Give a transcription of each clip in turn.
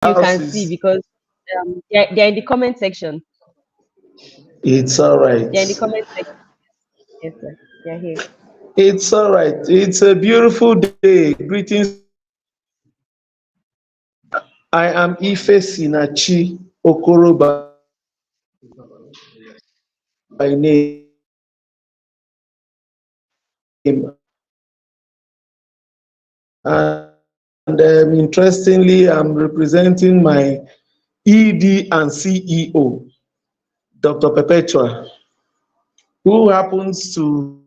You House can see is, because they're in the comment section. it's all right. They're in the comment section. Yes, sir. They're here. It's all right. It's a beautiful day. Greetings. I am Ife Sinachi Okoro by name. And interestingly, I'm representing my ED and CEO, Dr. Perpetua, who happens to,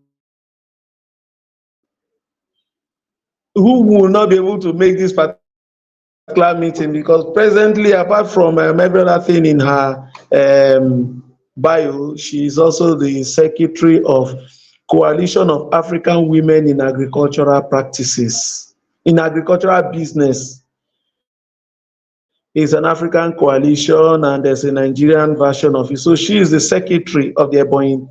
who will not be able to make this particular meeting because presently, apart from every other thing in her bio, she is also the secretary of Coalition of African Women in Agricultural Practices, in agricultural business. It's an African coalition and there's a Nigerian version of it. So she is the secretary of the Ebonyi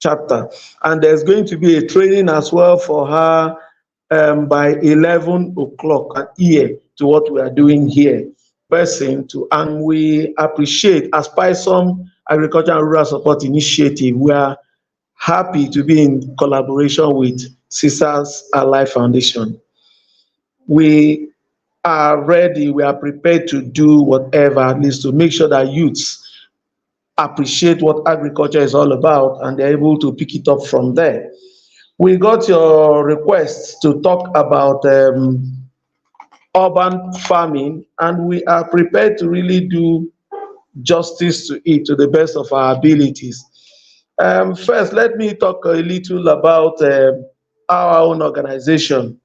chapter. And there's going to be a training as well for her by 11 o'clock an ear to what we are doing here. And we appreciate, as PISOM Agriculture and Rural Support Initiative, we are happy to be in collaboration with Sisters Ally Foundation. We are ready, we are prepared to do whatever, at least to make sure that youths appreciate what agriculture is all about and they're able to pick it up from there. We got your request to talk about urban farming, and we are prepared to really do justice to it to the best of our abilities. First, let me talk a little about our own organization.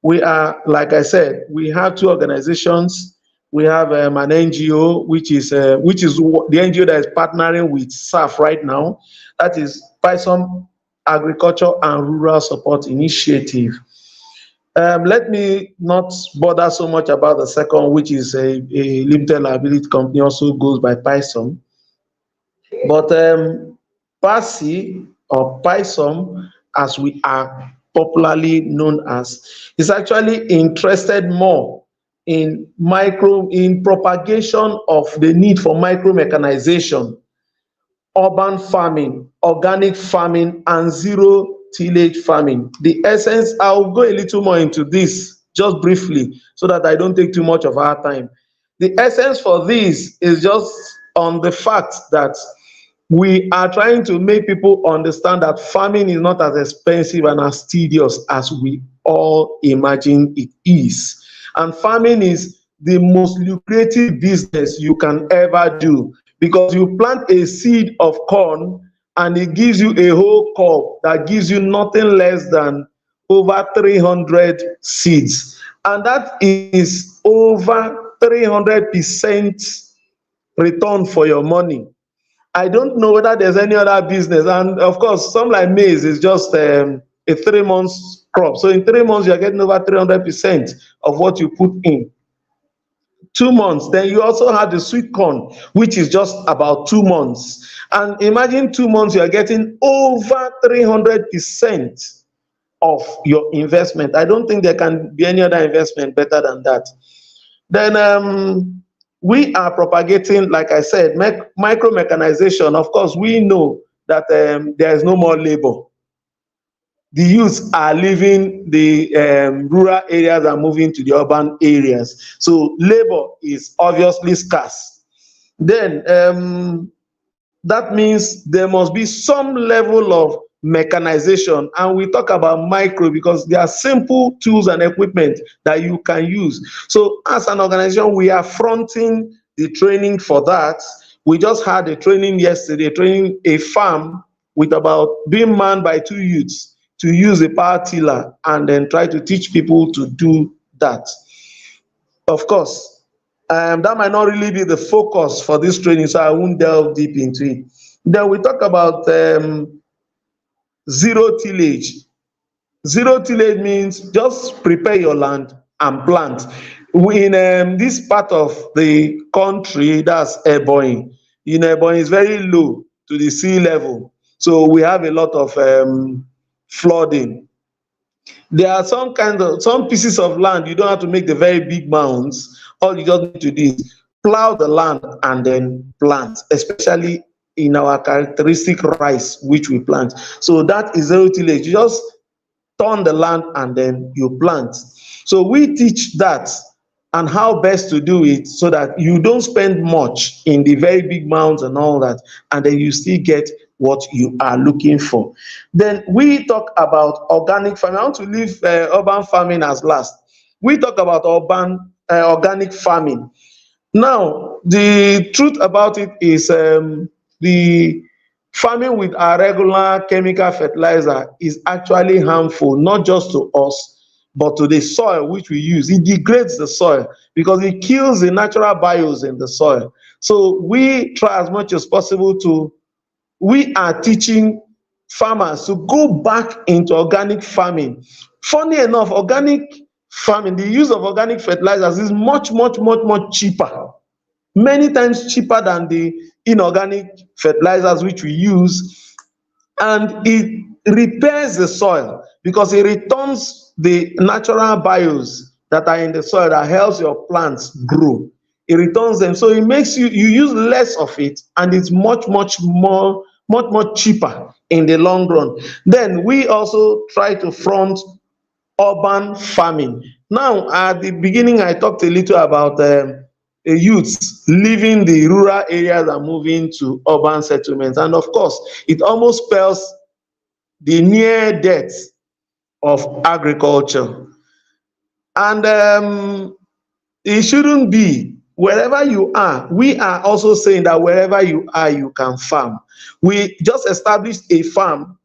We are, like I said, we have two organizations. We have an NGO, which is the NGO that is partnering with SAF right now. That is PISOM Agriculture and Rural Support Initiative. Let me not bother so much about the second, which is a limited liability company, also goes by PISOM. But PASI or PISOM, as we are popularly known as, is actually interested more in propagation of the need for micro mechanization, urban farming, organic farming, and zero tillage farming. The essence, I'll go a little more into this just briefly so that I don't take too much of our time. The essence for this is just on the fact that we are trying to make people understand that farming is not as expensive and as tedious as we all imagine it is. And farming is the most lucrative business you can ever do because you plant a seed of corn and it gives you a whole cob that gives you nothing less than over 300 seeds. And that is over 300% return for your money. I don't know whether there's any other business. And of course, some like maize is just a 3 months crop. So in 3 months, you're getting over 300% of what you put in. 2 months. Then you also have the sweet corn, which is just about 2 months. And imagine 2 months, you're getting over 300% of your investment. I don't think there can be any other investment better than that. Then we are propagating, like I said, micro mechanization. Of course, we know that there is no more labor. The youths are leaving the rural areas and moving to the urban areas. So labor is obviously scarce. Then that means there must be some level of mechanization, and we talk about micro because they are simple tools and equipment that you can use. So as an organization, we are fronting the training for that. We just had a training yesterday, training a farm with about being manned by 2 youths to use a power tiller and then try to teach people to do that. Of course, that might not really be the focus for this training, so I won't delve deep into it. Then we talk about zero tillage. Zero tillage means just prepare your land and plant. In this part of the country, that's Ebonyi. Ebonyi is very low to the sea level, so we have a lot of flooding. There are some pieces of land you don't have to make the very big mounds. all you just need to do is plow the land and then plant, especially in our characteristic rice which we plant. So that is zero tillage. You just turn the land and then you plant. So we teach that and how best to do it so that you don't spend much in the very big mounds and all that, and then you still get what you are looking for. Then we talk about organic farming. I want to leave urban farming as last. We talk about organic farming. Now, the truth about it is the farming with our regular chemical fertilizer is actually harmful, not just to us, but to the soil which we use. It degrades the soil because it kills the natural bios in the soil. So we try as much as possible we are teaching farmers to go back into organic farming. Funny enough, organic farming, the use of organic fertilizers is much, much, much, much cheaper. Many times cheaper than the inorganic fertilizers which we use, and it repairs the soil because it returns the natural bios that are in the soil that helps your plants grow. It returns them, so it makes you use less of it, and it's much cheaper in the long run. Then we also try to front urban farming. Now, at the beginning, I talked a little about youths leaving the rural areas and moving to urban settlements. And of course, it almost spells the near death of agriculture. And it shouldn't be. Wherever you are, we are also saying that wherever you are, you can farm. We just established a farm,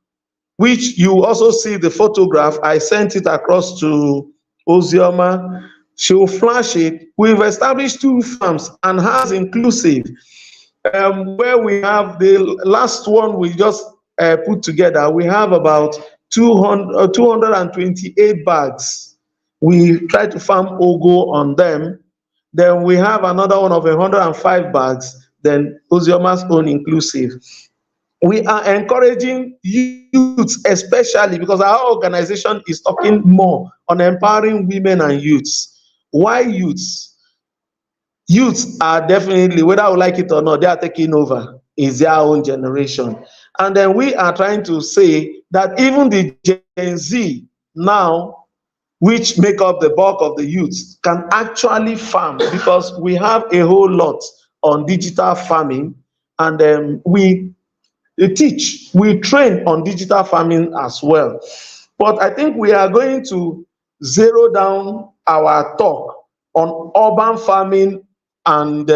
which you also see the photograph. I sent it across to Ozioma. She'll flash it. We've established 2 farms and has inclusive, where we have the last one we just put together. We have about 228 bags. We try to farm Ogo on them. Then we have another one of 105 bags, then Ozioma's own inclusive. We are encouraging youths, especially because our organization is talking more on empowering women and youths. Why youths? Youths are definitely, whether I like it or not, they are taking over. It's their own generation. And then we are trying to say that even the Gen Z now, which make up the bulk of the youths, can actually farm, because we have a whole lot on digital farming, and we teach, we train on digital farming as well. But I think we are going to zero down our talk on urban farming and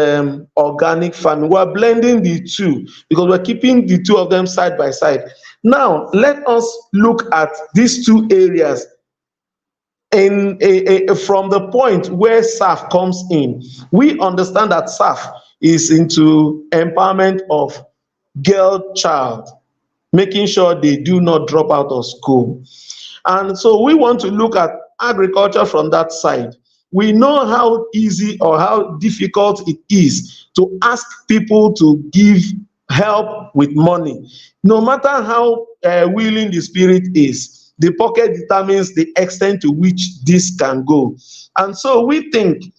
organic farming. We're blending the two because we're keeping the two of them side by side. Now, let us look at these 2 areas from the point where SAF comes in. We understand that SAF is into empowerment of girl child, making sure they do not drop out of school. And so we want to look at agriculture from that side. We know how easy or how difficult it is to ask people to give help with money. No matter how willing the spirit is, the pocket determines the extent to which this can go. And so we believe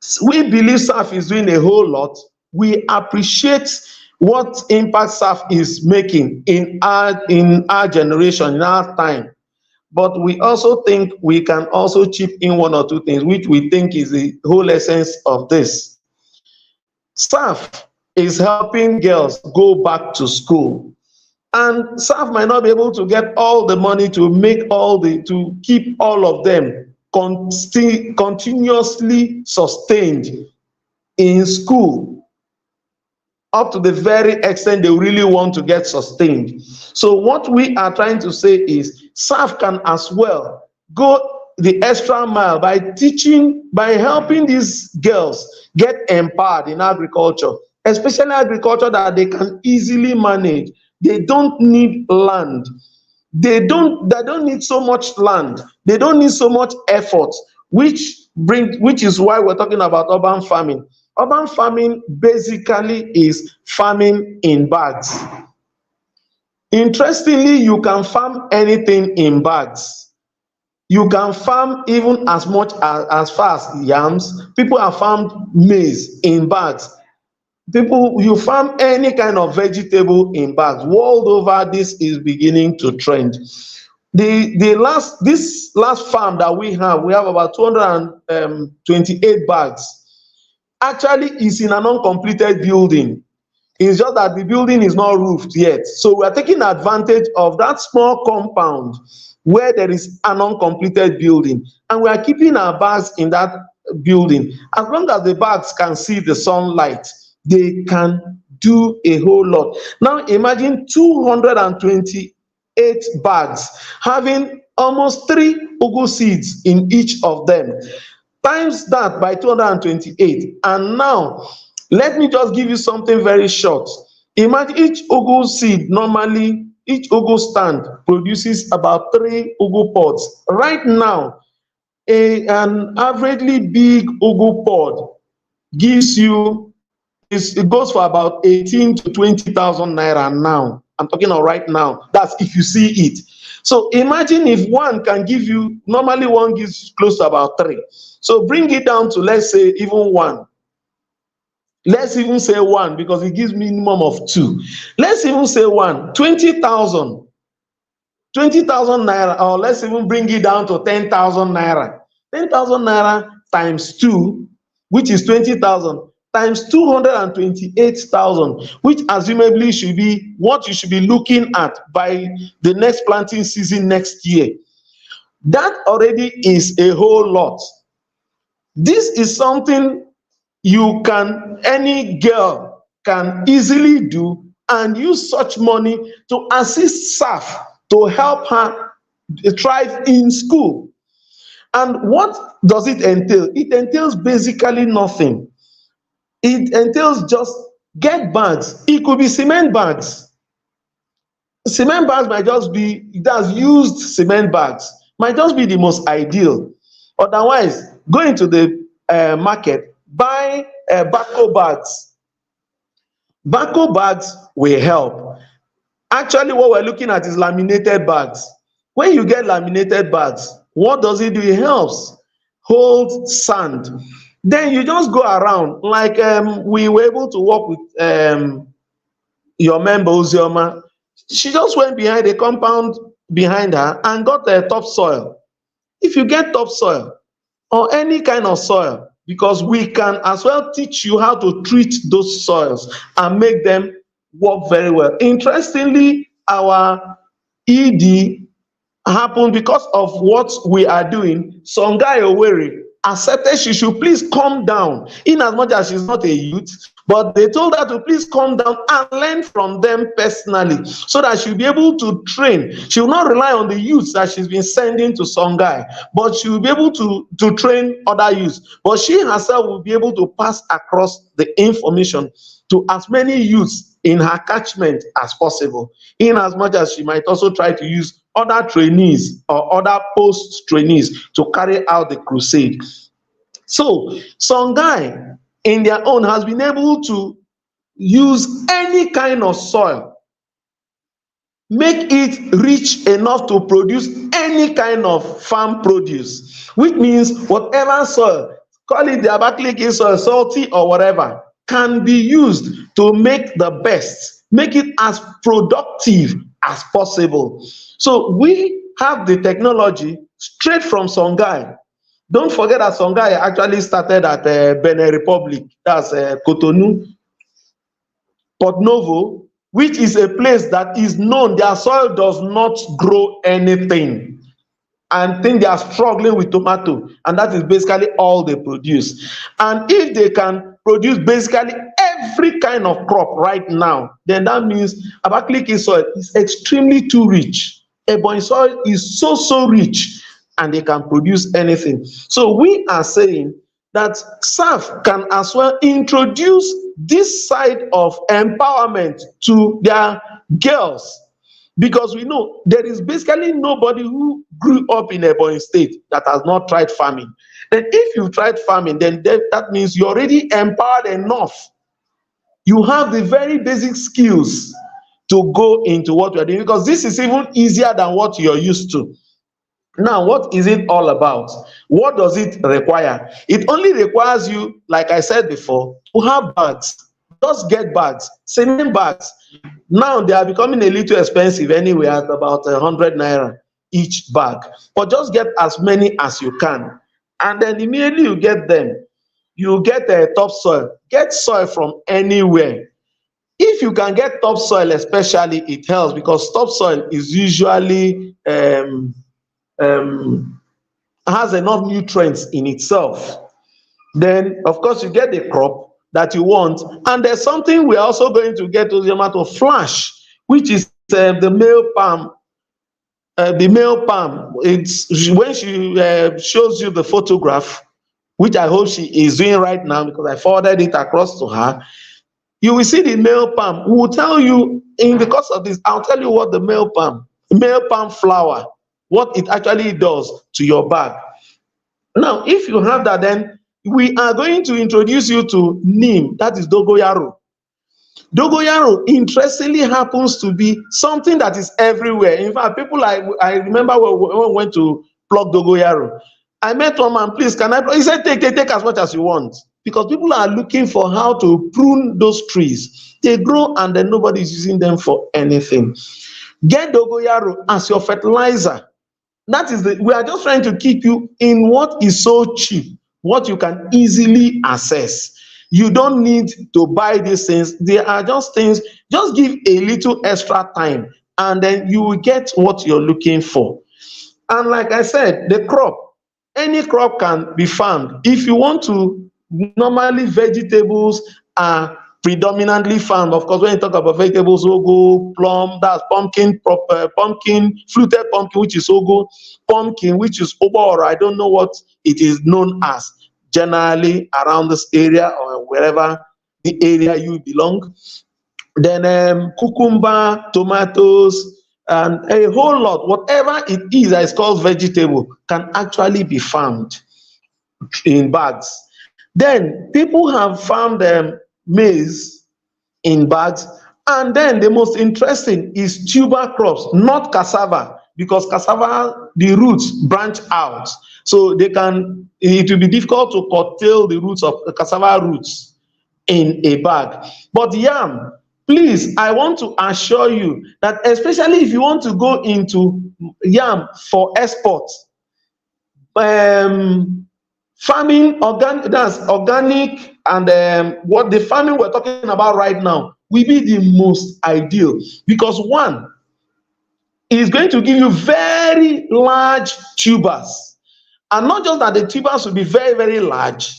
SAF is doing a whole lot. We appreciate what impact SAF is making in our generation, in our time. But we also think we can also chip in 1 or 2 things, which we think is the whole essence of this. SAF is helping girls go back to school. And SAF might not be able to get all the money to keep all of them continuously sustained in school up to the very extent they really want to get sustained. So what we are trying to say is SAF can as well go the extra mile by helping these girls get empowered in agriculture, especially agriculture that they can easily manage. They don't need land. They don't need so much land. They don't need so much effort, which is why we're talking about urban farming. Urban farming basically is farming in bags. Interestingly, you can farm anything in bags. You can farm even as much as far as yams. People have farmed maize in bags. People, you farm any kind of vegetable in bags. World over, this is beginning to trend. This last farm that we have about 228 bags. Actually, is in an uncompleted building. It's just that the building is not roofed yet. So we are taking advantage of that small compound where there is an uncompleted building, and we are keeping our bags in that building. As long as the bags can see the sunlight, they can do a whole lot. Now imagine 228 bags having almost 3 ugu seeds in each of them. Times that by 228, and now let me just give you something very short. Imagine each ugu seed, normally each ugu stand produces about 3 ugu pods. Right now, an averagely big ugu pod gives you, it goes for about 18 to 20,000 naira now. I'm talking of right now. That's if you see it. So imagine if one can give you, normally one gives close to about 3. So bring it down to, let's say, even 1. Let's even say 1 because it gives minimum of 2. Let's even say 1, 20,000 naira, or let's even bring it down to 10,000 naira. 10,000 naira times 2, which is 20,000, times 228,000, which assumably should be what you should be looking at by the next planting season next year. That already is a whole lot. This is something any girl can easily do and use such money to assist SAF to help her thrive in school. And what does it entail? It entails basically nothing. It entails just get bags. It could be cement bags. Cement bags might just be, that's used cement bags, might just be the most ideal. Otherwise, go into the market, buy baco bags. Baco bags will help. Actually, what we're looking at is laminated bags. When you get laminated bags, what does it do? It helps hold sand. Then you just go around, like we were able to work with your member Uzioma. She just went behind a compound behind her and got a topsoil. If you get topsoil or any kind of soil, because we can as well teach you how to treat those soils and make them work very well. Interestingly, our ED happened because of what we are doing. Songai Oweri accepted she should please come down, in as much as she's not a youth, but they told her to please come down and learn from them personally so that she'll be able to train. She will not rely on the youths that she's been sending to Songai, but she will be able to train other youths. But she herself will be able to pass across the information to as many youths in her catchment as possible, in as much as she might also try to use other trainees or other post trainees to carry out the crusade. So Songai in their own has been able to use any kind of soil, make it rich enough to produce any kind of farm produce, which means whatever soil, call it the Abakaliki soil, salty or whatever, can be used to make the best, make it as productive as possible. So we have the technology straight from Songai. Don't forget that Songai actually started at Benin Republic, that's Cotonou, Port Novo, which is a place that is known, their soil does not grow anything. And think they are struggling with tomato, and that is basically all they produce. And if they can produce basically every kind of crop right now, then that means Abakaliki soil is extremely too rich. Ebonyi soil is so rich, and they can produce anything. So we are saying that SAF can as well introduce this side of empowerment to their girls, because we know there is basically nobody who grew up in Ebonyi State that has not tried farming. Then if you tried farming, then that means you're already empowered enough. You have the very basic skills to go into what you're doing, because this is even easier than what you're used to. Now, what is it all about? What does it require? It only requires you, like I said before, to have bags. Just get bags, cement bags. Now they are becoming a little expensive anyway, at about 100 naira each bag. But just get as many as you can, and then immediately you get them, you get a topsoil. Get soil from anywhere. If you can get topsoil, especially, it helps because topsoil is usually um, has enough nutrients in itself. Then, of course, you get the crop that you want, and there's something we're also going to get to the amount of flash, which is the male palm. The male palm. It's when she shows you the photograph, which I hope she is doing right now because I forwarded it across to her. You will see the male palm. We will tell you in the course of this. I'll tell you what the male palm flower, what it actually does to your bag. Now, if you have that, then we are going to introduce you to neem, that is dogoyaro. Dogoyaro, interestingly, happens to be something that is everywhere. In fact, people, I remember when we went to pluck dogoyaro, I met one man, please, can I? He said, take as much as you want. Because people are looking for how to prune those trees. They grow and then nobody is using them for anything. Get dogoyaro as your fertilizer. That is we are just trying to keep you in what is so cheap, what you can easily access. You don't need to buy these things. They are just things, just give a little extra time and then you will get what you're looking for. And like I said, the crop, any crop can be farmed. If you want to, normally vegetables are predominantly farmed. Of course, when you talk about vegetables, ugu, plum, that's pumpkin, pumpkin, fluted pumpkin, which is ugu, pumpkin, which is obo, or I don't know what it is known as generally around this area or wherever the area you belong. Then cucumber, tomatoes, and a whole lot, whatever it is that is called vegetable, can actually be farmed in bags. Then people have farmed maize in bags. And then the most interesting is tuber crops, not cassava, because cassava, the roots branch out. So it will be difficult to curtail the roots of the cassava roots in a bag. But yam, please, I want to assure you that especially if you want to go into yam for export, farming, that's organic, and what the farming we're talking about right now will be the most ideal, because one is going to give you very large tubers, and not just that the tubers will be very, very large,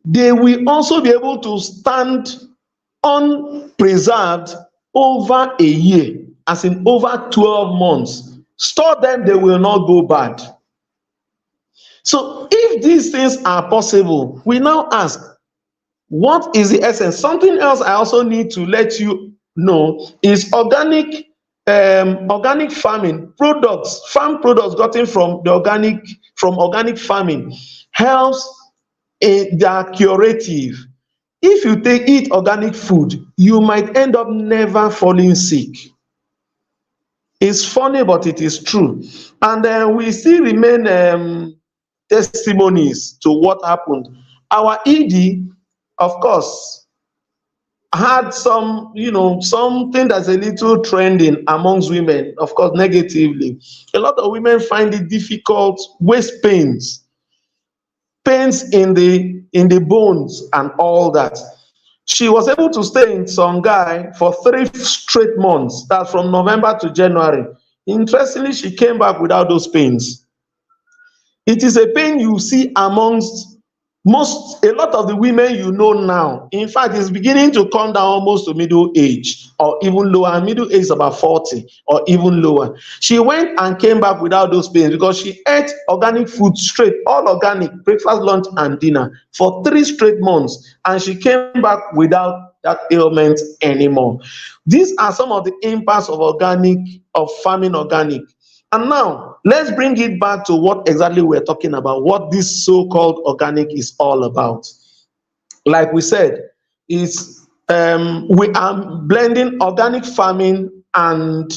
they will also be able to stand unpreserved over a year, as in over 12 months. Store them, they will not go bad. So if these things are possible, we now ask, what is the essence? Something else I also need to let you know is organic farming products, farm products gotten from organic farming helps in their curative. If you eat organic food, you might end up never falling sick. It's funny, but it is true. And we still remain testimonies to what happened. Our ED, of course, had something that's a little trending amongst women, of course, negatively. A lot of women find it difficult, waist pains in the bones and all that. She was able to stay in Songhai for 3 straight months. That's from November to January. Interestingly, she came back without those pains. It is a pain you see amongst a lot of the women you know now. In fact, it's beginning to come down almost to middle age or even lower. Middle age is about 40 or even lower. She went and came back without those pains because she ate organic food straight, all organic, breakfast, lunch, and dinner for 3 straight months. And she came back without that ailment anymore. These are some of the impacts of farming organic. And now, let's bring it back to what exactly we're talking about, what this so-called organic is all about. Like we said, we are blending organic farming and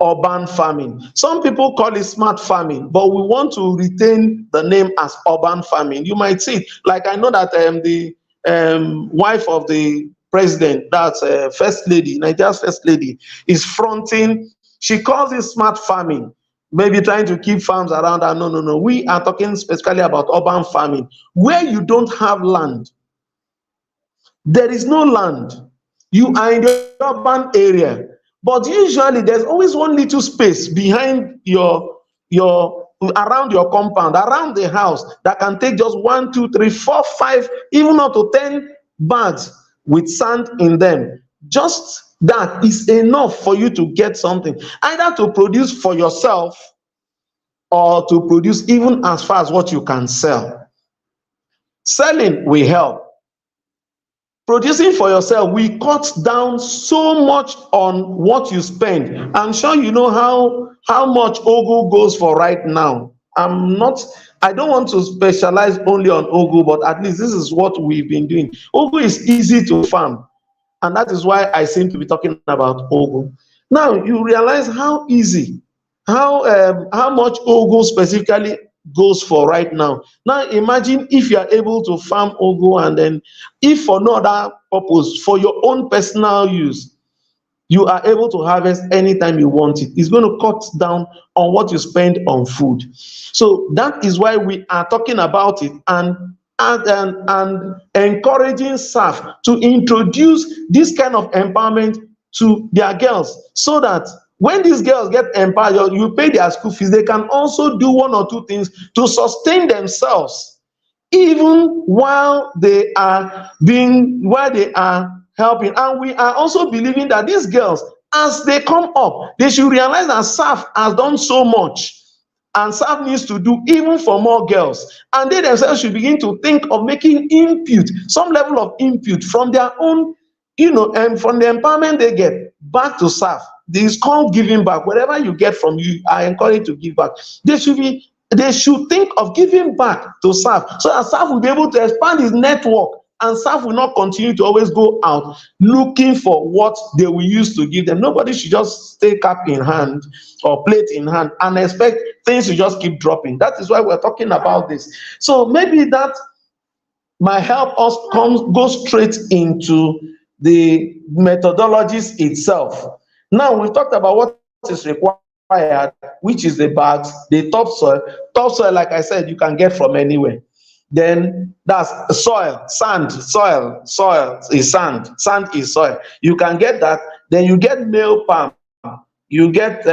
urban farming. Some people call it smart farming, but we want to retain the name as urban farming. You might see it. Like I know that the wife of the president, that's first lady, Nigeria's first lady, is fronting. She calls it smart farming, maybe trying to keep farms around her. No, no, no. We are talking specifically about urban farming, where you don't have land. There is no land. You are in the urban area, but usually there's always one little space behind your around your compound, around the house, that can take just 1, 2, 3, 4, 5, even up to 10 bags with sand in them. Just that is enough for you to get something, either to produce for yourself or to produce even as far as what you can sell. Selling will help. Producing for yourself will cut down so much on what you spend. I'm sure you know how much ugu goes for right now. I don't want to specialize only on ugu, but at least this is what we've been doing. Ugu is easy to farm, and that is why I seem to be talking about ugu. Now you realize how easy, how much ugu specifically goes for right now. Now imagine if you are able to farm ugu, and then if for no other purpose, for your own personal use, you are able to harvest anytime you want it. It's going to cut down on what you spend on food. So that is why we are talking about it, and encouraging SAF to introduce this kind of empowerment to their girls, so that when these girls get empowered, you pay their school fees, they can also do 1 or 2 things to sustain themselves, even while they are helping. And we are also believing that these girls, as they come up, they should realize that SAF has done so much, and SAF needs to do even for more girls. And they themselves should begin to think of making input, some level of input from their own, and from the empowerment they get back to SAF. This is called giving back. Whatever you get from you, I encourage you to give back. They should think of giving back to SAF, so that SAF will be able to expand his network, and SAF will not continue to always go out looking for what they will use to give them. Nobody should just stay cap in hand or plate in hand and expect things to just keep dropping. That is why we're talking about this. So maybe that might help us go straight into the methodologies itself. Now we've talked about what is required, which is the bags, the topsoil. Topsoil, like I said, you can get from anywhere. Then that's soil, sand, soil is sand, sand is soil. You can get that. Then you get male palm, you get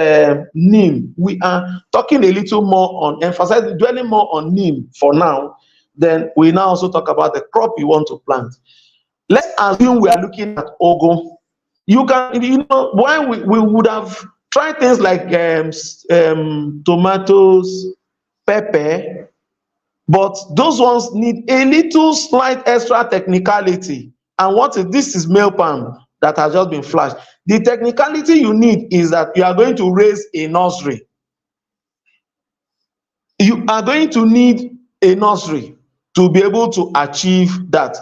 neem. We are talking a little more on, emphasizing, dwelling more on neem for now. Then we now also talk about the crop you want to plant. Let's assume we are looking at ugu. You can, why we would have tried things like tomatoes, pepper, but those ones need a little slight extra technicality. And this is male palm that has just been flashed. The technicality you need is that you are going to raise a nursery. You are going to need a nursery to be able to achieve that.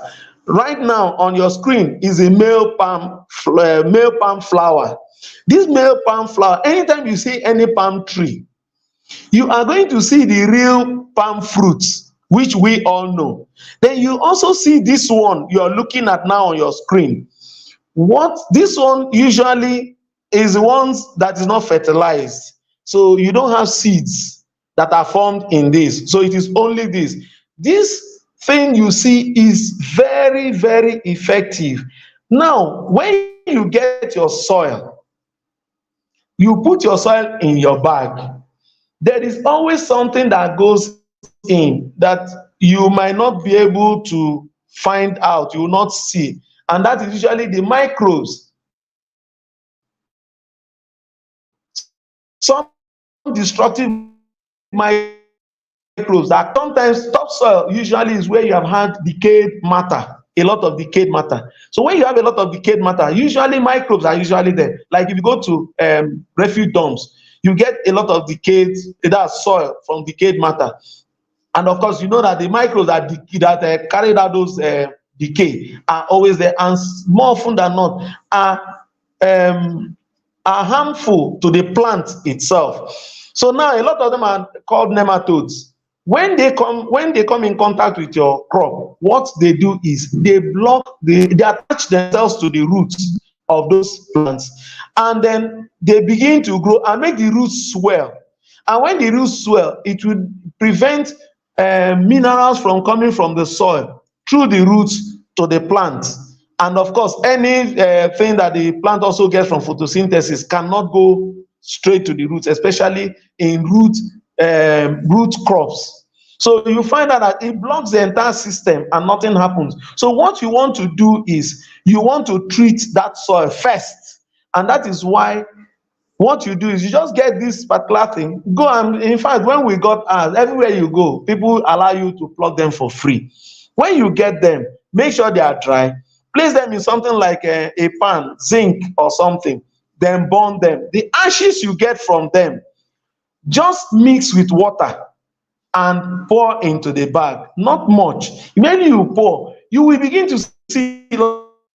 Right now on your screen is a male palm flower. This male palm flower, anytime you see any palm tree, you are going to see the real palm fruits, which we all know. Then you also see this one you are looking at now on your screen. This one usually is the ones that is not fertilized. So you don't have seeds that are formed in this. So it is only this. This thing you see is very, very effective. Now, when you get your soil, you put your soil in your bag. There is always something that goes in that you might not be able to find out, you will not see, and that is usually the microbes. Some destructive microbes that sometimes topsoil usually is where you have had decayed matter, a lot of decayed matter. So when you have a lot of decayed matter, usually microbes are usually there. Like if you go to refuge dumps, you get a lot of decayed, that's soil from decayed matter. And of course, you know that the microbes that carried out those decay are always there, and more often than not are are harmful to the plant itself. So now a lot of them are called nematodes. When they come in contact with your crop, what they do is they attach themselves to the roots of those plants, and then they begin to grow and make the roots swell. And when the roots swell, it will prevent minerals from coming from the soil through the roots to the plant. And of course, any thing that the plant also gets from photosynthesis cannot go straight to the roots, especially in root crops. So you find out that it blocks the entire system and nothing happens. So what you want to do is you want to treat that soil first. And that is why what you do is you just get this particular thing, go, and in fact, when we got ours, everywhere you go, people allow you to pluck them for free. When you get them, make sure they are dry, place them in something like a pan, zinc or something, then burn them. The ashes you get from them, just mix with water and pour into the bag. Not much. When you pour, you will begin to see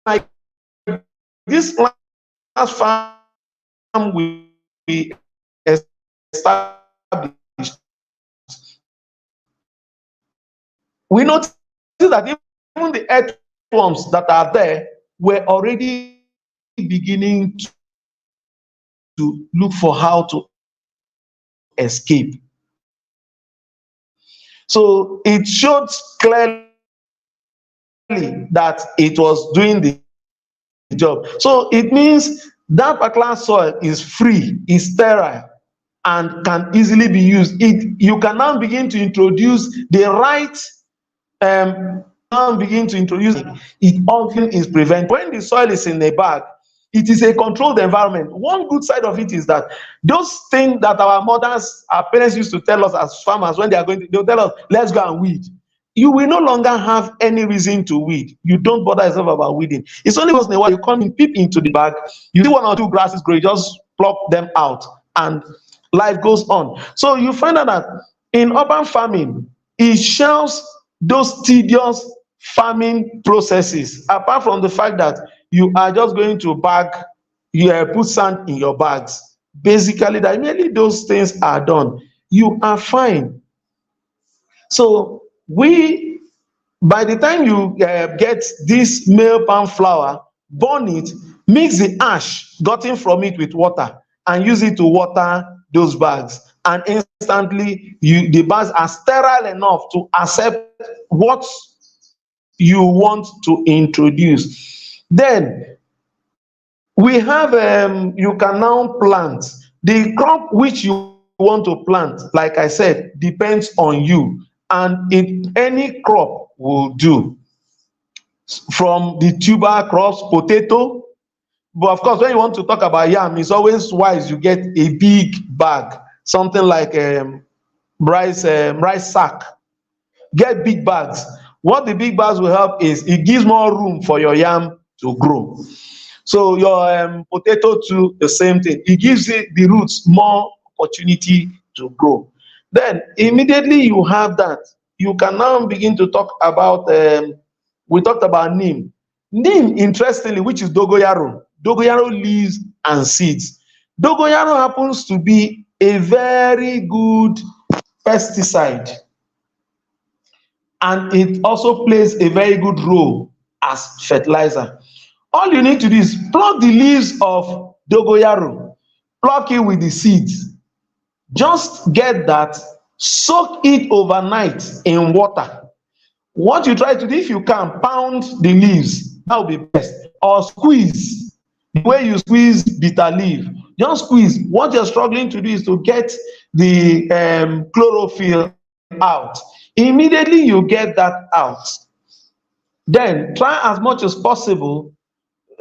like this last farm will be established. We notice that even the earthworms that are there were already beginning to look for how to escape. So it showed clearly that it was doing the job. So it means that particular soil is free, is sterile, and can easily be used. You can now begin to introduce the right it often is prevented. When the soil is in a bag, it is a controlled environment. One good side of it is that those things that our mothers, our parents used to tell us as farmers when they are going to, they'll tell us, let's go and weed. You will no longer have any reason to weed. You don't bother yourself about weeding. It's only once in a while you come in, peep into the bag, you see one or two grasses grow, you just plop them out, and life goes on. So you find out that in urban farming, it shows those tedious farming processes, apart from the fact that you are just going to put sand in your bags. Basically, that immediately those things are done, you are fine. So by the time you get this male palm flower, burn it, mix the ash gotten from it with water, and use it to water those bags. And instantly, the bags are sterile enough to accept what you want to introduce. Then we have you can now plant the crop which you want to plant. Like I said, depends on you, and any crop will do, from the tuber crops, potato. But of course, when you want to talk about yam, it's always wise you get a big bag, something like rice sack. Get big bags. What the big bags will help is it gives more room for your yam to grow. So your potato too, the same thing. It gives the roots more opportunity to grow. Then immediately you have that, you can now begin to talk about, we talked about neem. Neem, interestingly, which is dogoyaro leaves and seeds. Dogoyaro happens to be a very good pesticide, and it also plays a very good role as fertilizer. All you need to do is pluck the leaves of dogoyaro, pluck it with the seeds. Just get that, soak it overnight in water. What you try to do, if you can, pound the leaves, that will be best. Or squeeze, the way you squeeze bitter leaf. Just squeeze. What you're struggling to do is to get the chlorophyll out. Immediately you get that out, then try as much as possible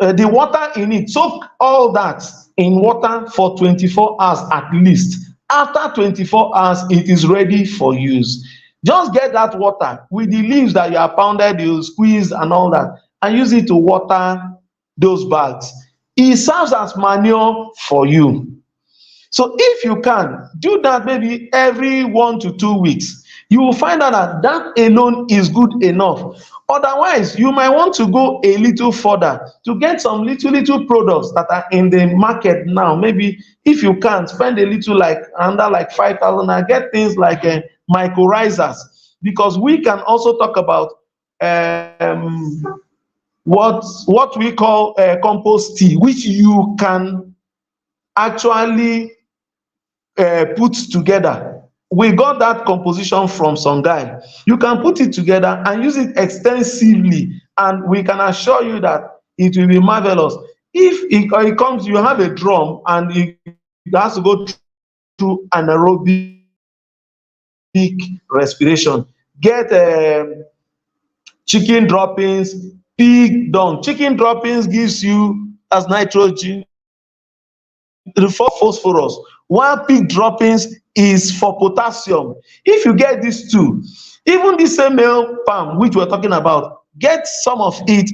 the water in it, soak all that in water for 24 hours at least. After 24 hours, it is ready for use. Just get that water with the leaves that you have pounded, you squeeze and all that, and use it to water those bags. It serves as manure for you. So if you can do that maybe every 1 to 2 weeks, you will find out that that alone is good enough. Otherwise, you might want to go a little further to get some little products that are in the market now. Maybe if you can spend a little, like under like 5,000, and get things like mycorrhizas, because we can also talk about what we call compost tea, which you can actually put together. We got that composition from some guy. You can put it together and use it extensively, and we can assure you that it will be marvelous. If it comes, you have a drum and it has to go through anaerobic respiration. Get chicken droppings, pig dung. Chicken droppings gives you as nitrogen, for phosphorus, while pig droppings is for potassium. If you get these two, even the same male palm which we're talking about, get some of it.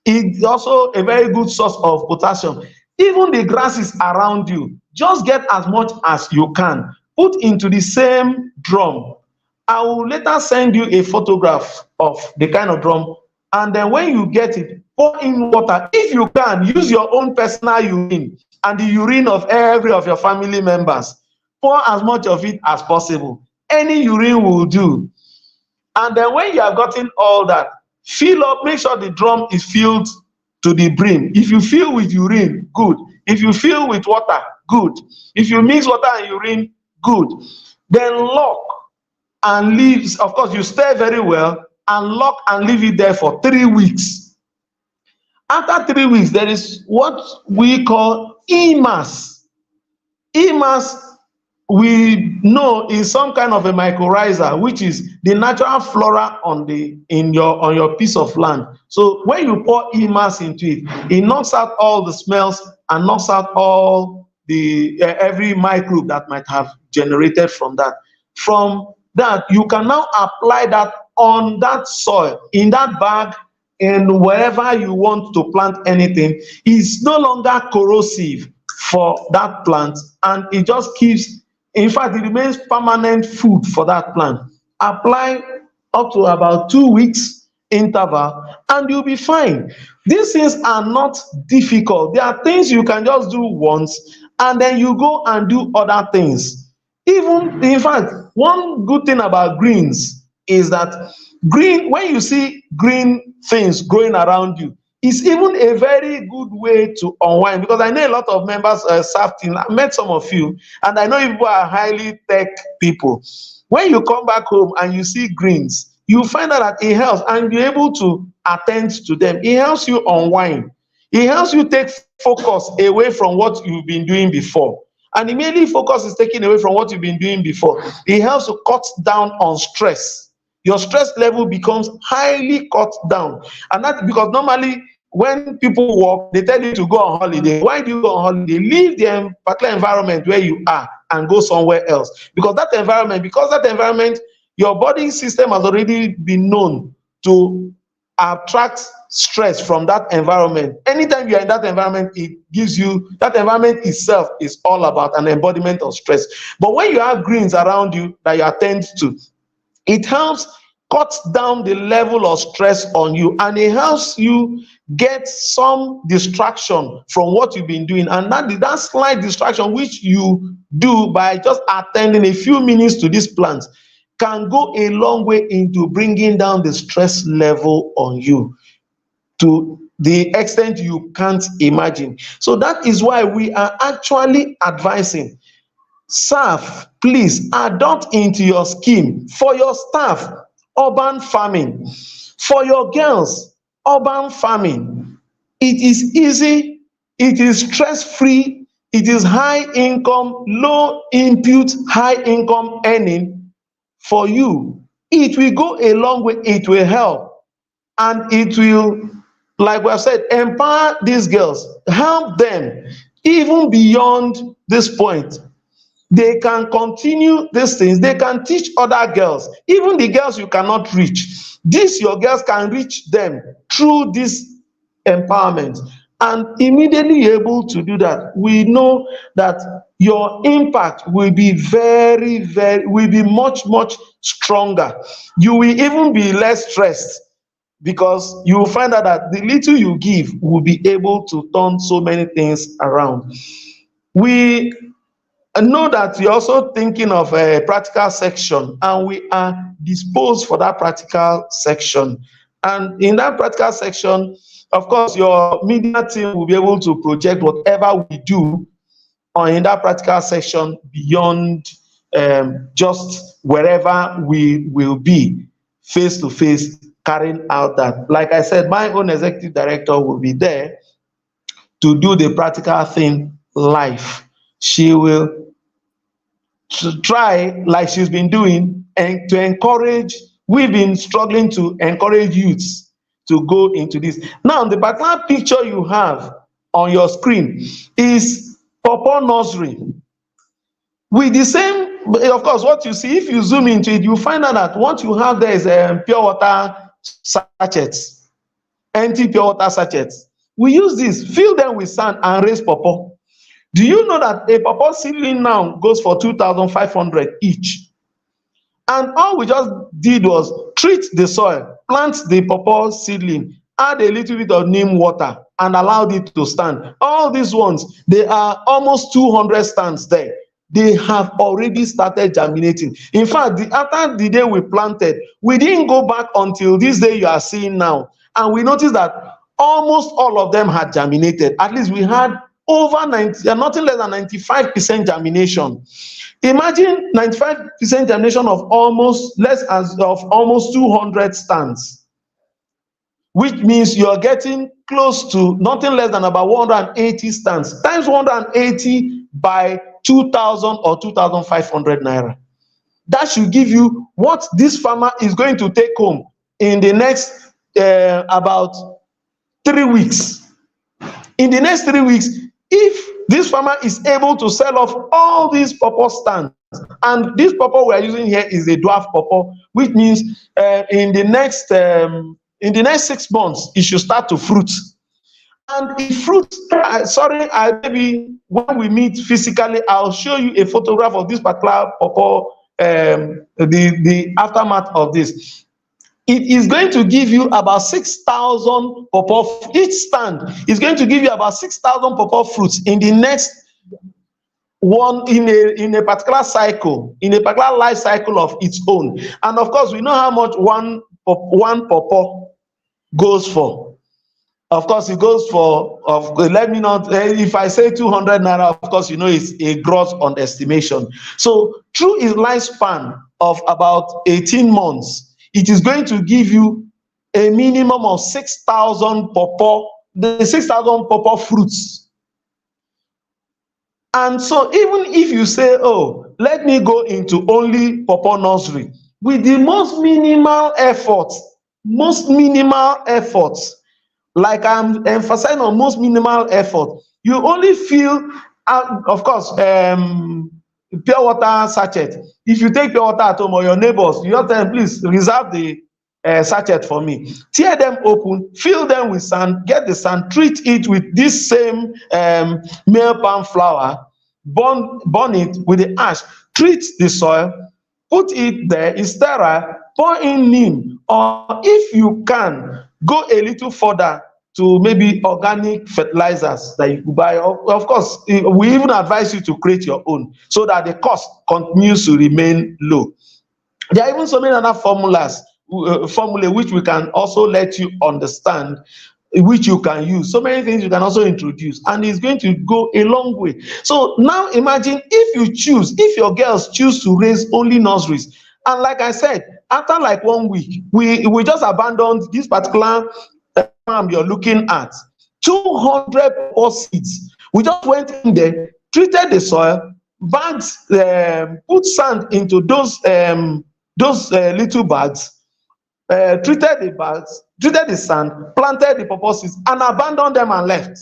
It's also a very good source of potassium. Even the grasses around you, just get as much as you can, put into the same drum. I will later send you a photograph of the kind of drum, and then when you get it, pour in water. If you can, use your own personal urine and the urine of every of your family members. Pour as much of it as possible. Any urine will do. And then when you have gotten all that, fill up, make sure the drum is filled to the brim. If you fill with urine, good. If you fill with water, good. If you mix water and urine, good. Then lock and leave. Of course, you stir very well and lock and leave it there for 3 weeks. After 3 weeks, there is what we call EMAS. EMAS, we know, is some kind of a mycorrhiza, which is the natural flora on your piece of land. So when you pour EMAS into it, it knocks out all the smells and knocks out all the every microbe that might have generated from that. From that, you can now apply that on that soil, in that bag, and wherever you want to plant anything. Is no longer corrosive for that plant, and it just keeps, in fact, it remains permanent food for that plant. Apply up to about 2 weeks interval and you'll be fine. These things are not difficult. They are things you can just do once and then you go and do other things. Even, in fact, one good thing about greens is that when you see green things growing around you, it's even a very good way to unwind, because I know a lot of members of SAF Team. I met some of you, and I know you people are highly tech people. When you come back home and you see greens, you find out that it helps, and you're able to attend to them. It helps you unwind. It helps you take focus away from what you've been doing before. And immediately focus is taken away from what you've been doing before. It helps to cut down on stress. Your stress level becomes highly cut down. And that's because normally when people work, they tell you to go on holiday. Why do you go on holiday? Leave the particular environment where you are and go somewhere else. Because that environment, your body system has already been known to attract stress from that environment. Anytime you are in that environment, it gives you, that environment itself is all about an embodiment of stress. But when you have greens around you that you attend to, it helps cut down the level of stress on you, and it helps you get some distraction from what you've been doing. And that slight distraction which you do by just attending a few minutes to these plants can go a long way into bringing down the stress level on you to the extent you can't imagine. So that is why we are actually advising SAF, please adopt into your scheme. For your staff, urban farming. For your girls, urban farming. It is easy, it is stress-free, it is high income, low input, high income earning for you. It will go a long way, it will help, and it will, like we have said, empower these girls, help them even beyond this point. They can continue these things. They can teach other girls, even the girls you cannot reach. Your girls can reach them through this empowerment. and immediately you're able to do that, we know that your impact will be will be much, much stronger. You will even be less stressed, because you will find out that the little you give will be able to turn so many things around. We know that you're also thinking of a practical section, and we are disposed for that practical section. And in that practical section, of course, your media team will be able to project whatever we do in that practical section beyond just wherever we will be face to face carrying out that. Like I said, my own executive director will be there to do the practical thing live. She will try, like she's been doing, and to encourage. We've been struggling to encourage youths to go into this. Now, the particular picture you have on your screen is Pawpaw Nursery. With the same, of course, what you see, if you zoom into it, you find out that what you have there is pure water sachets, empty pure water sachets. We use this, fill them with sand, and raise pawpaw. Do you know that a pawpaw seedling now goes for 2,500 each? And all we just did was treat the soil, plant the pawpaw seedling, add a little bit of neem water, and allowed it to stand. All these ones, they are almost 200 stands there. They have already started germinating. In fact, after the day we planted, we didn't go back until this day you are seeing now. And we noticed that almost all of them had germinated. At least we had over 90, nothing less than 95% germination. Imagine 95% germination of almost 200 stands, which means you're getting close to nothing less than about 180 stands, times 180 by 2,000 or 2,500 naira. That should give you what this farmer is going to take home in the next about 3 weeks. In the next 3 weeks, if this farmer is able to sell off all these pawpaw stands, and this pawpaw we are using here is a dwarf pawpaw, which means in the next 6 months it should start to fruit. And if fruit, maybe when we meet physically, I'll show you a photograph of this particular pawpaw, the aftermath of this. It is going to give you about 6,000 pawpaw. Each stand is going to give you about 6,000 pawpaw fruits in the next one, in a particular cycle, in a particular life cycle of its own. And of course, we know how much one pawpaw goes for. Of course, it goes for, let me not, if I say 200 naira, of course, you know it's a gross underestimation. So through its lifespan of about 18 months, it is going to give you a minimum of 6,000 pawpaw, the 6,000 pawpaw fruits. And so even if you say, oh, let me go into only pawpaw nursery, with the most minimal efforts, like I'm emphasizing on most minimal effort, you only feel, of course, pure water sachet. If you take pure water at home or your neighbors, you have to tell them, please reserve the sachet for me. Tear them open, fill them with sand, get the sand, treat it with this same male palm flour, burn it with the ash, treat the soil, put it there, it's sterile, pour in neem, or if you can, go a little further to maybe organic fertilizers that you could buy. Of course, we even advise you to create your own so that the cost continues to remain low. There are even so many other formulae which we can also let you understand, which you can use. So many things you can also introduce, and it's going to go a long way. So now imagine if your girls choose to raise only nurseries. And like I said, after like 1 week, we just abandoned this particular farm you're looking at. 200 pawpaw seeds. We just went in there, treated the soil, bagged, put sand into those little bags, treated the bags, treated the sand, planted the pawpaw seeds, and abandoned them and left.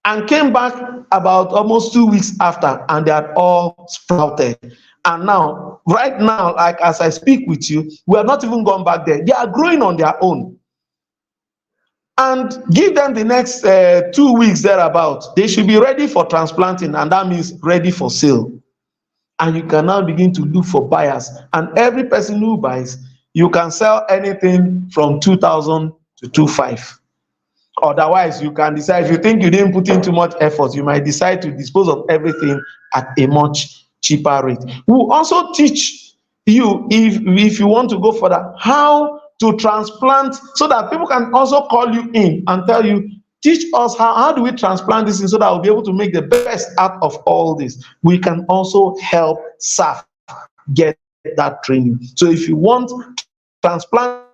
And came back about almost 2 weeks after, and they had all sprouted. And now, right now, like as I speak with you, we have not even gone back there. They are growing on their own. and give them the next 2 weeks thereabout. They should be ready for transplanting, and that means ready for sale. And you can now begin to look for buyers. And every person who buys, you can sell anything from 2,000 to 2,500. Otherwise, you can decide, if you think you didn't put in too much effort, you might decide to dispose of everything at a much cheaper rate. We'll also teach you, if you want to go further, how to transplant, so that people can also call you in and tell you, teach us how do we transplant this in, so that we'll be able to make the best out of all this. We can also help SAF get that training. So if you want transplant,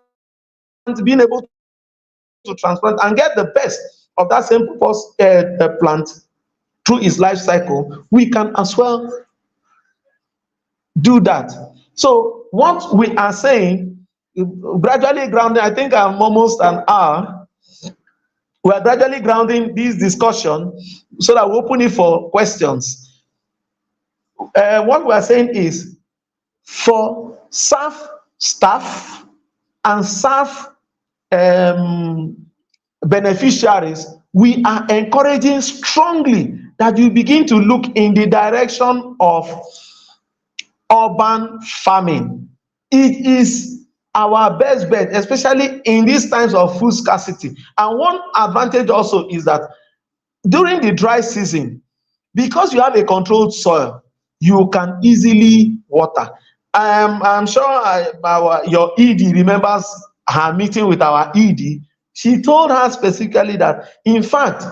being able to transplant and get the best of that same purpose plant through its life cycle, we can as well do that. So what we are saying, gradually grounding, I think I'm almost an hour. We are gradually grounding this discussion so that we open it for questions. What we are saying is, for SAF staff and SAF beneficiaries, we are encouraging strongly that you begin to look in the direction of urban farming. It is our best bet, especially in these times of food scarcity. And one advantage also is that during the dry season, because you have a controlled soil, you can easily water. I'm sure your ED remembers her meeting with our ED. She told her specifically that, in fact,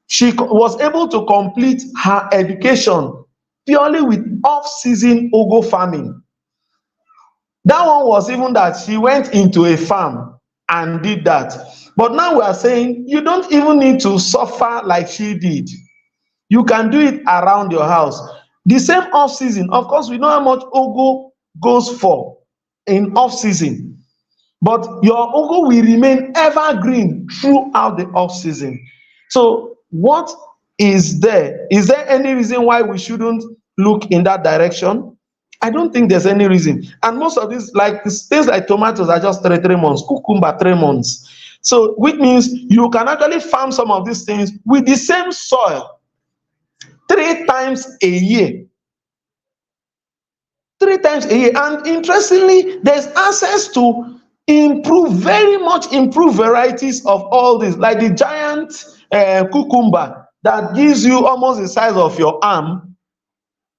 she was able to complete her education purely with off-season ugu farming. That one was even that she went into a farm and did that. But now we are saying you don't even need to suffer like she did. You can do it around your house. The same off-season, of course, we know how much ugu goes for in off-season. But your ugu will remain evergreen throughout the off-season. So what is there? Is there any reason why we shouldn't look in that direction? I don't think there's any reason. And most of these, like things like tomatoes, are just 3 months, cucumber 3 months. So which means you can actually farm some of these things with the same soil 3 times a year. 3 times a year. And interestingly, there's access to very much improved varieties of all this, like the giant cucumber that gives you almost the size of your arm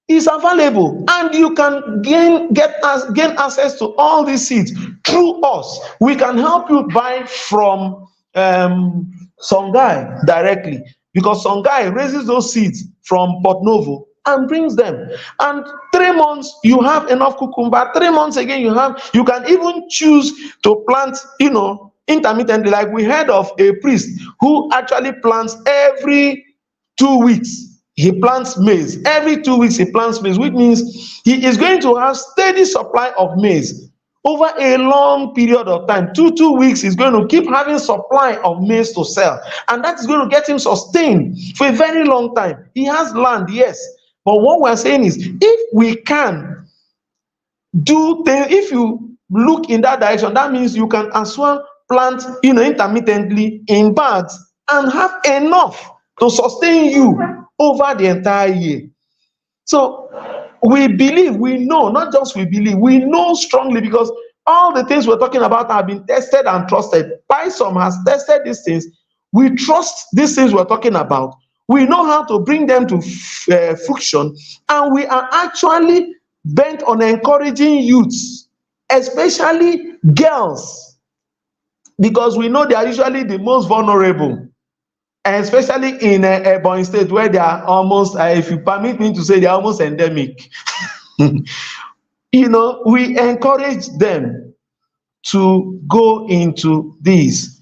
is available, and you can gain access to all these seeds through us. We can help you buy from Songhai directly, because Songhai raises those seeds from Port Novo and brings them. And 3 months you have enough cucumber. 3 months again you can even choose to plant, intermittently. Like we heard of a priest who actually plants every 2 weeks. He plants maize. Every 2 weeks he plants maize, which means he is going to have steady supply of maize over a long period of time. 2 weeks he's going to keep having supply of maize to sell, and that is going to get him sustained for a very long time. He has land, yes, but what we're saying is, if we can do things, if you look in that direction, that means you can as well plant intermittently in bags and have enough to sustain you over the entire year. So we believe, we know, not just we believe, we know strongly, because all the things we're talking about have been tested and trusted. Paisom has tested these things. We trust these things we're talking about. We know how to bring them to fruition, and we are actually bent on encouraging youths, especially girls, because we know they are usually the most vulnerable. And especially in Ebonyi State, where they are almost, if you permit me to say, they are almost endemic. We encourage them to go into this,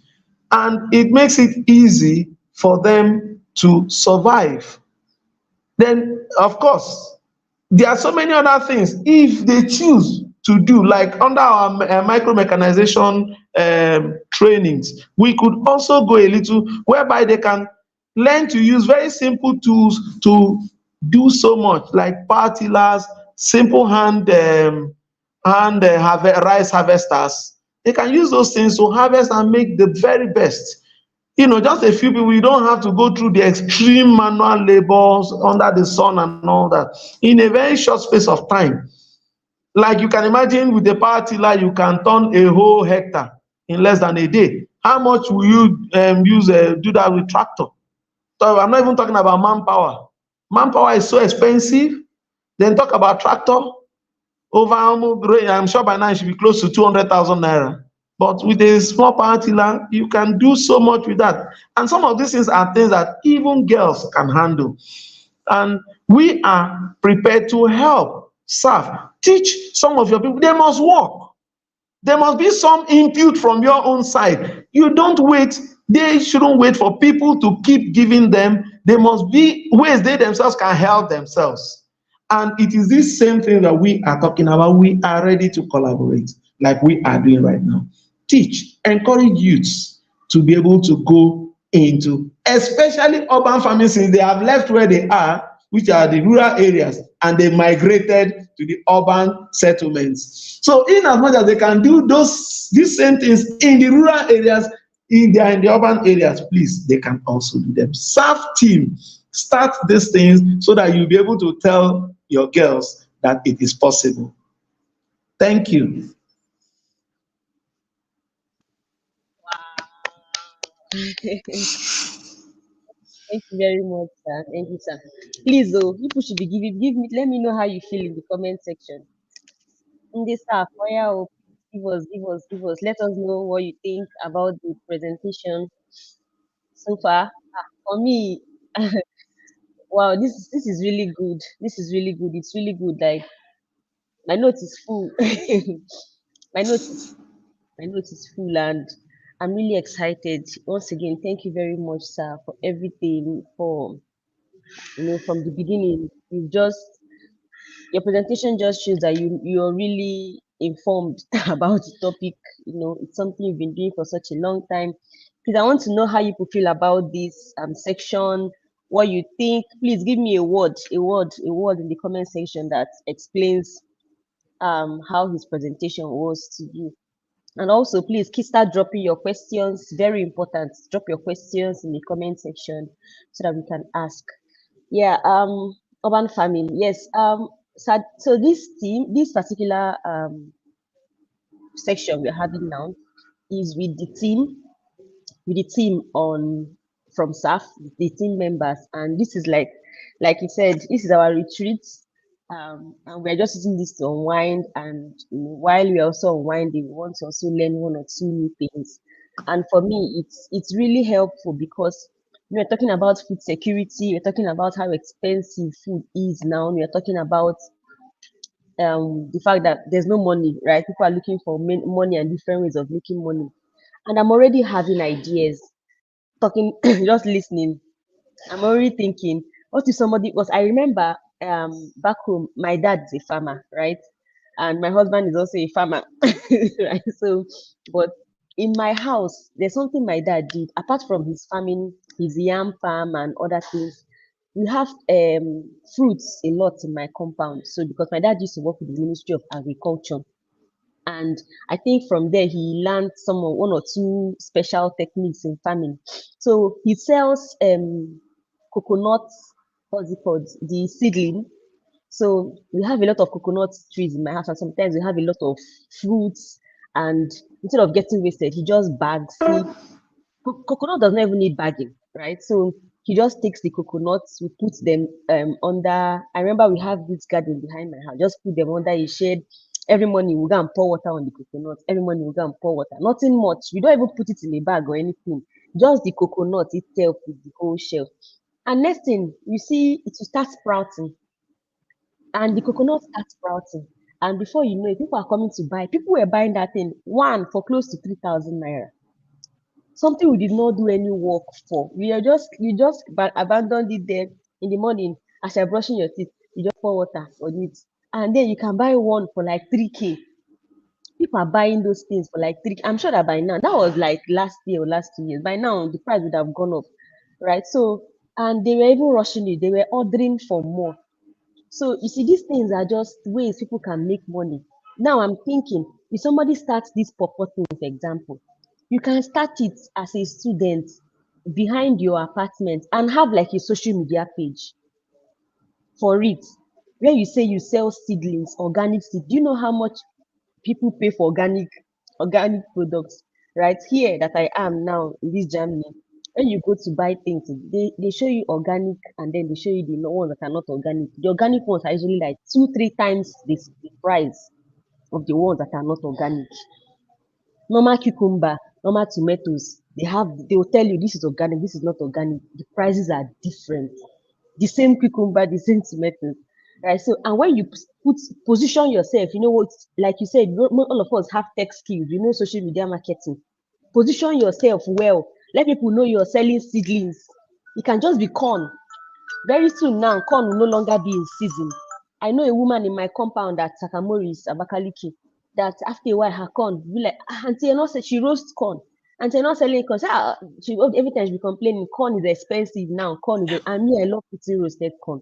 and it makes it easy for them to survive. Then, of course, there are so many other things if they choose to do, like under our micro mechanization trainings. We could also go a little whereby they can learn to use very simple tools to do so much, like power tillers, simple hand rice harvesters. They can use those things to harvest and make the very best. Just a few people. You don't have to go through the extreme manual labors under the sun and all that in a very short space of time. Like you can imagine, with the power tiller, you can turn a whole hectare in less than a day. How much will you do that with tractor? So I'm not even talking about manpower. Manpower is so expensive. Then talk about tractor. Over I'm sure by now it should be close to 200,000 naira. But with a small power tiller, you can do so much with that. And some of these things are things that even girls can handle. And we are prepared to help, serve, teach some of your people. They must work. There must be some input from your own side. You don't wait. They shouldn't wait for people to keep giving them. There must be ways they themselves can help themselves. And it is this same thing that we are talking about. We are ready to collaborate like we are doing right now. Teach, encourage youths to be able to go into, especially urban farming, since they have left where they are, which are the rural areas, and they migrated to the urban settlements. So in as much as they can do these same things in the rural areas, if they are in the urban areas, please, they can also do them. SAF Team, start these things so that you'll be able to tell your girls that it is possible. Thank you. Thank you very much, sir. Thank you, sir. Please, though, people should be give me, let me know how you feel in the comment section. In this sir, fire up, give us, let us know what you think about the presentation so far. For me, wow, this is really good. This is really good. It's really good. Like my note is full. my note is my note is full, and I'm really excited. Once again, thank you very much, sir, for everything. For from the beginning, your presentation just shows that you're really informed about the topic. It's something you've been doing for such a long time. Because I want to know how you feel about this section, what you think. Please give me a word in the comment section that explains how his presentation was to you. And also, please start dropping your questions. Very important. Drop your questions in the comment section so that we can ask. Yeah, urban farming. Yes. So this particular section we're having now is with the team on from SAF, the team members, and this is like you said, this is our retreat. And we're just using this to unwind, and while we also unwinding, we want to also learn one or two new things. And for me, it's really helpful because we're talking about food security, we're talking about how expensive food is now, we're talking about the fact that there's no money, right? People are looking for money and different ways of making money. And I'm already having ideas, talking, just listening. I'm already thinking, what if somebody, because I remember back home, my dad's a farmer, right? And my husband is also a farmer, right? So, but in my house, there's something my dad did. Apart from his farming, his yam farm and other things, we have fruits a lot in my compound. So because my dad used to work with the Ministry of Agriculture, and I think from there he learned one or two special techniques in farming. So he sells coconut, what's it called, the seedling. So we have a lot of coconut trees in my house, and sometimes we have a lot of fruits. And instead of getting wasted, he just bags it. Coconut does not even need bagging, right? So he just takes the coconuts, we put them under. I remember we have this garden behind my house. Just put them under a shade. Every morning we go and pour water on the coconuts. Every morning we go and pour water. Nothing much. We don't even put it in a bag or anything. Just the coconut itself with the whole shell. And next thing you see, it will start sprouting, and the coconut starts sprouting. And before you know it, people are coming to buy. People were buying that thing one for close to 3,000 naira, something we did not do any work for. You just abandoned it there in the morning as you're brushing your teeth. You just pour water on it, and then you can buy one for like 3K. People are buying those things for like 3K. I'm sure that by now, that was like last year or last 2 years. By now, the price would have gone up, right? So, and they were even rushing it. They were ordering for more. So you see, these things are just ways people can make money. Now I'm thinking, if somebody starts this purple thing, for example, you can start it as a student. behind your apartment and have like a social media page for it, where you say you sell seedlings, organic seed. Do you know how much people pay for organic products? Right here that I am now in this Germany, when you go to buy things, they show you organic and then they show you the ones that are not organic. The organic ones are usually like 2-3 times the price of the ones that are not organic. Normal cucumber, normal tomatoes, they will tell you this is organic, this is not organic. The prices are different. The same cucumber, the same tomatoes. Right. So and when you put position yourself, you know what, like you said, all of us have tech skills, social media marketing. Position yourself well. Let people know you're selling seedlings. It can just be corn. Very soon now, corn will no longer be in season. I know a woman in my compound at Sakamori's Abakaliki that after a while her corn will be like, Auntie, you know, she roasts corn. Auntie, you're not selling corn. She every time she be complaining, corn is expensive now. Corn is, and me, I love eating roasted corn.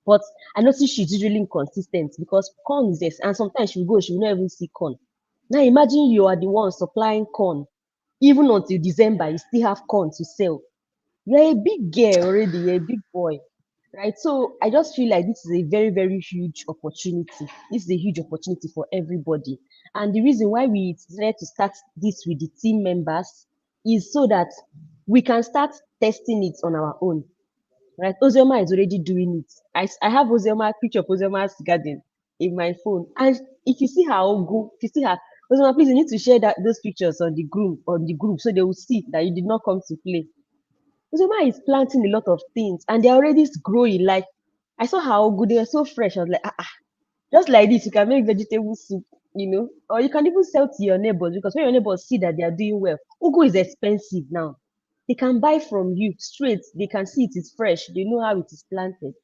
But I notice she's usually inconsistent because corn is this, and sometimes she will go, she will not even see corn. Now imagine you are the one supplying corn. Even until December, you still have corn to sell. You're a big girl already, you're a big boy, right? So I just feel like this is a very, very huge opportunity. This is a huge opportunity for everybody. And the reason why we decided to start this with the team members is so that we can start testing it on our own. Right? Ozioma is already doing it. I have Ozioma picture of Ozioma's garden in my phone. And if you see her Ogu, if you see her, Ozioma, please you need to share those pictures on the group so they will see that you did not come to play. Uzoma is planting a lot of things and they're already growing. Like I saw how good they were, so fresh. I was like, just like this, you can make vegetable soup, or you can even sell to your neighbors because when your neighbors see that they are doing well, ugu is expensive now. They can buy from you straight. They can see it is fresh. They know how it is planted.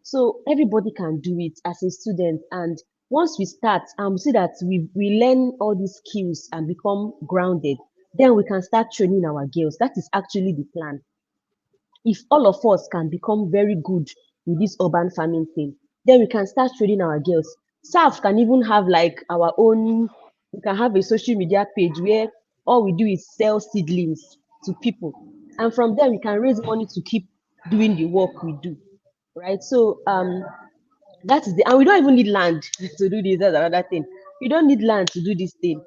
So everybody can do it as a student. And once we start and we see that we learn all these skills and become grounded, then we can start training our girls. That is actually the plan. If all of us can become very good with this urban farming thing, then we can start training our girls. SAF can even have like our own, we can have a social media page where all we do is sell seedlings to people. And from there, we can raise money to keep doing the work we do. Right. So that is and we don't even need land to do this. That's another thing. You don't need land to do this thing.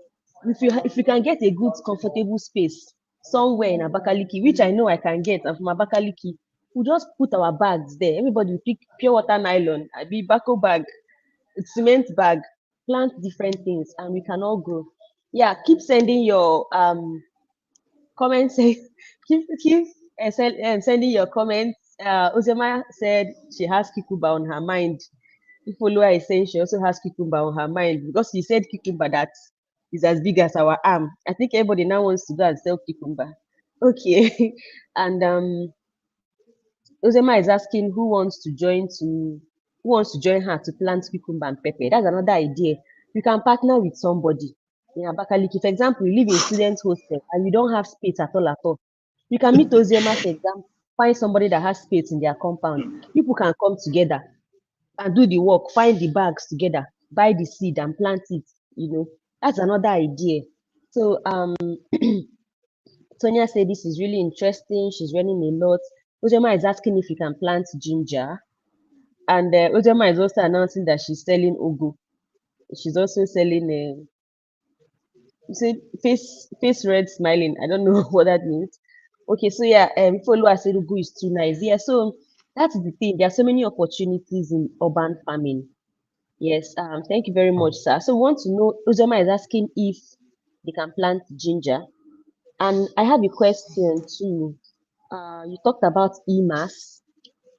If you can get a good, comfortable space somewhere in Abakaliki, which I know I can get, and from Abakaliki, we just put our bags there. Everybody will pick pure water nylon, I be bako bag, cement bag, plant different things, and we can all grow. Yeah, keep sending your comments. Sending your comments. Ozema said she has cucumber on her mind. Ifoluwa is saying she also has cucumber on her mind because she said cucumber that is as big as our arm. I think everybody now wants to go and sell cucumber. Okay. And Ozema is asking who wants to join her to plant cucumber and pepper. That's another idea. You can partner with somebody in Abakaliki. For example, you live in student hostel and you don't have space at all at all. You can meet Ozema, for example, find somebody that has space in their compound. People can come together and do the work, find the bags together, buy the seed and plant it. That's another idea. So Tonya said this is really interesting. She's learning a lot. Ojema is asking if you can plant ginger. And Ojema is also announcing that she's selling ugu. She's also selling you said face red smiling. I don't know what that means. Okay, so yeah, follow us said ugu is too nice. Yeah, so that's the thing. There are so many opportunities in urban farming. Yes, thank you very much, sir. So we want to know, Ozema is asking if they can plant ginger. And I have a question too. You talked about EMAS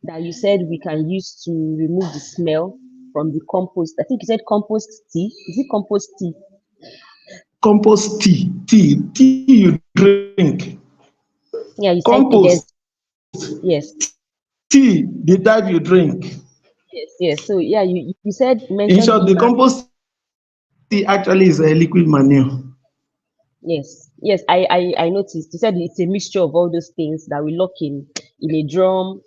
that you said we can use to remove the smell from the compost. I think you said compost tea. Is it compost tea? Compost tea you drink. Yeah, you said Compost, yes, tea, the type you drink. yes, yes. So yeah, you said In mentioned short, the EMAS. compost tea actually is a liquid manure. Yes, yes, I noticed. You said it's a mixture of all those things that we lock in a drum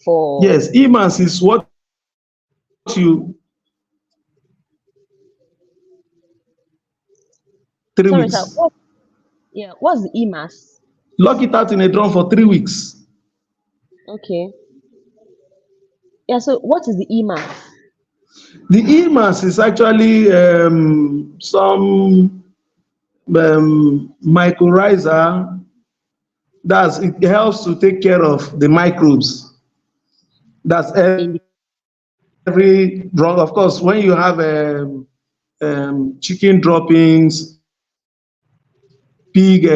for. Yes, EMAS is what you 3 Sorry, sir. weeks. What's the EMAS? Lock it out in a drum for 3 weeks. Okay. Yeah. So what is the EMAS? The EMAS is actually some mycorrhiza. It helps to take care of the microbes. That's In the every drug. Of course, when you have chicken droppings, pig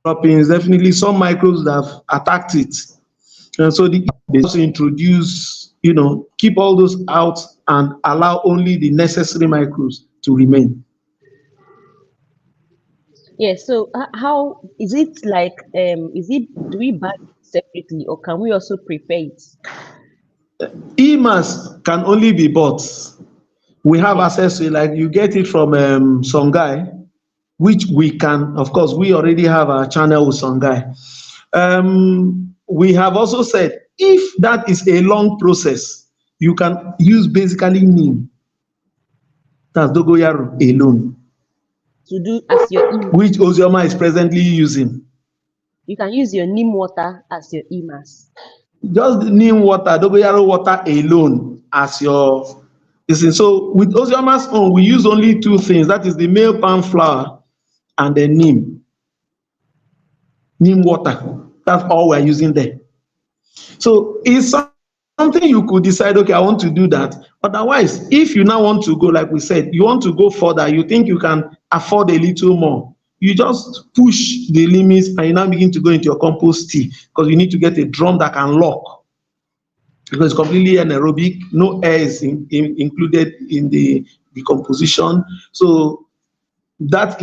droppings, definitely some microbes that have attacked it. And so the they also introduce, keep all those out and allow only the necessary microbes to remain. Yeah. So how is it like? Is it, do we buy it separately or can we also prepare it? EMAS can only be bought. We have Okay. access to it, like you get it from some guy, which we can, of course, we already have our channel with some guy. We have also said if that is a long process, you can use basically neem, that's dogoyaro alone, To do as your EMAS. which Ozioma is presently using. You can use your neem water as your EMAS. Just neem water, dogoyaro water alone as your this thing. So with Ozioma's own, we use only two things. That is the male palm flower and the neem water. That's all we're using there. So it's something you could decide, okay, I want to do that. Otherwise, if you now want to go, like we said, you want to go further, you think you can afford a little more, you just push the limits and you now begin to go into your compost tea because you need to get a drum that can lock because it's completely anaerobic, no air is included in the decomposition. So that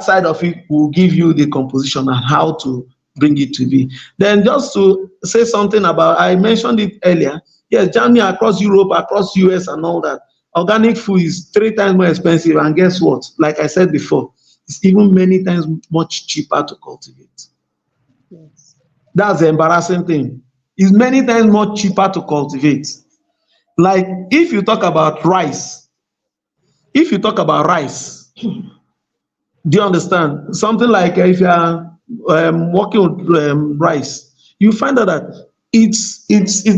side of it will give you the composition and how to bring it to be. Then just to say something about, I mentioned it earlier. Yes, Germany, across Europe, across US and all that, organic food is 3 times more expensive. And guess what? Like I said before, it's even many times much cheaper to cultivate. Yes. That's the embarrassing thing. It's many times more cheaper to cultivate. Like if you talk about rice, if you talk about rice, do you understand? Something like if you are working with rice, you find out that it's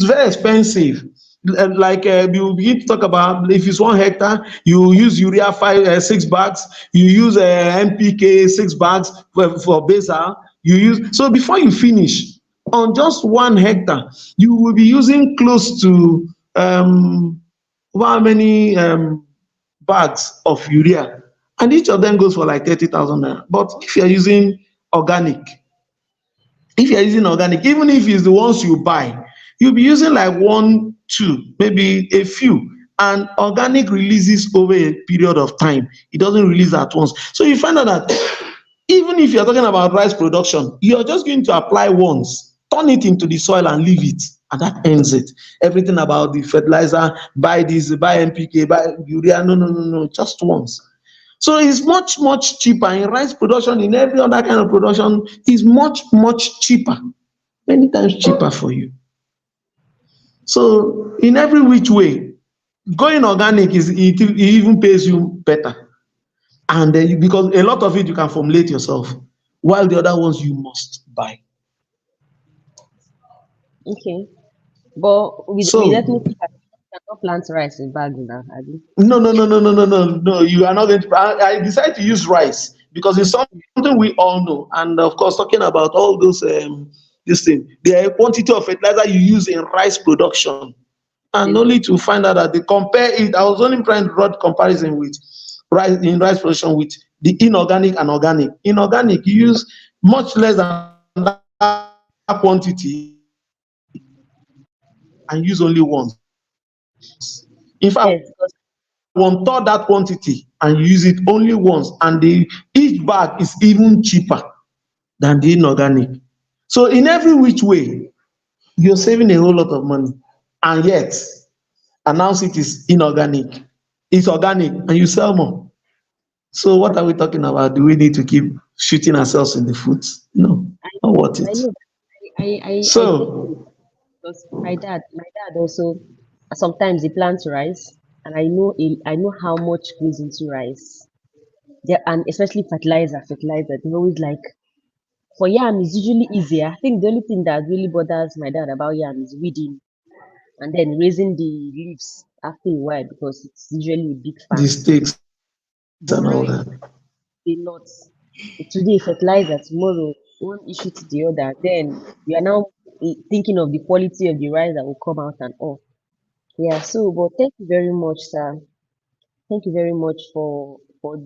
very expensive. Like you begin to talk about if it's 1 hectare, you use urea 6 bags, you use NPK 6 bags for basal. You use so before you finish on just 1 hectare, you will be using close to how many bags of urea, and each of them goes for like 30,000 naira. But organic, if you're using organic, even if it's the ones you buy, you'll be using like one, two, maybe a few. And organic releases over a period of time. It doesn't release at once. So you find out that even if you're talking about rice production, you're just going to apply once, turn it into the soil and leave it. And that ends it. Everything about the fertilizer, buy this, buy NPK, buy urea. No, no, no, no, just once. So it's much, much cheaper in rice production, in every other kind of production, is much, much cheaper, many times cheaper for you. So in every which way, going organic it even pays you better. And then because a lot of it you can formulate yourself, while the other ones you must buy. Okay. But we So definitely cannot plant rice in bags now, Abi. no, no, no, no, no, no, no, no. You are not going to. I decided to use rice because it's something we all know. And of course, talking about all those this thing, the quantity of fertilizer you use in rice production, and Is only to find out that they compare it. I was only trying to draw the comparison with rice production with the inorganic and organic. Inorganic, you use much less than that quantity and use only once. In fact, one third that yes, because quantity and you use it only once, and each bag is even cheaper than the inorganic. So in every which way, you're saving a whole lot of money, and yet announce it is inorganic, it's organic, and you sell more. So what are we talking about? Do we need to keep shooting ourselves in the foot? No, not worth it. I know I get So it. Because my dad also sometimes he plants rice, and I know how much goes into rice. And especially fertilizer. They always like, for yam is usually easier. I think the only thing that really bothers my dad about yam is weeding and then raising the leaves after a while because it's usually a big The farm. stakes and But all rice, that. a lot. Today fertilizer, tomorrow one issue to the other. Then you are now thinking of the quality of the rice that will come out and all. Yeah. So, but thank you very much, sir. Thank you very much for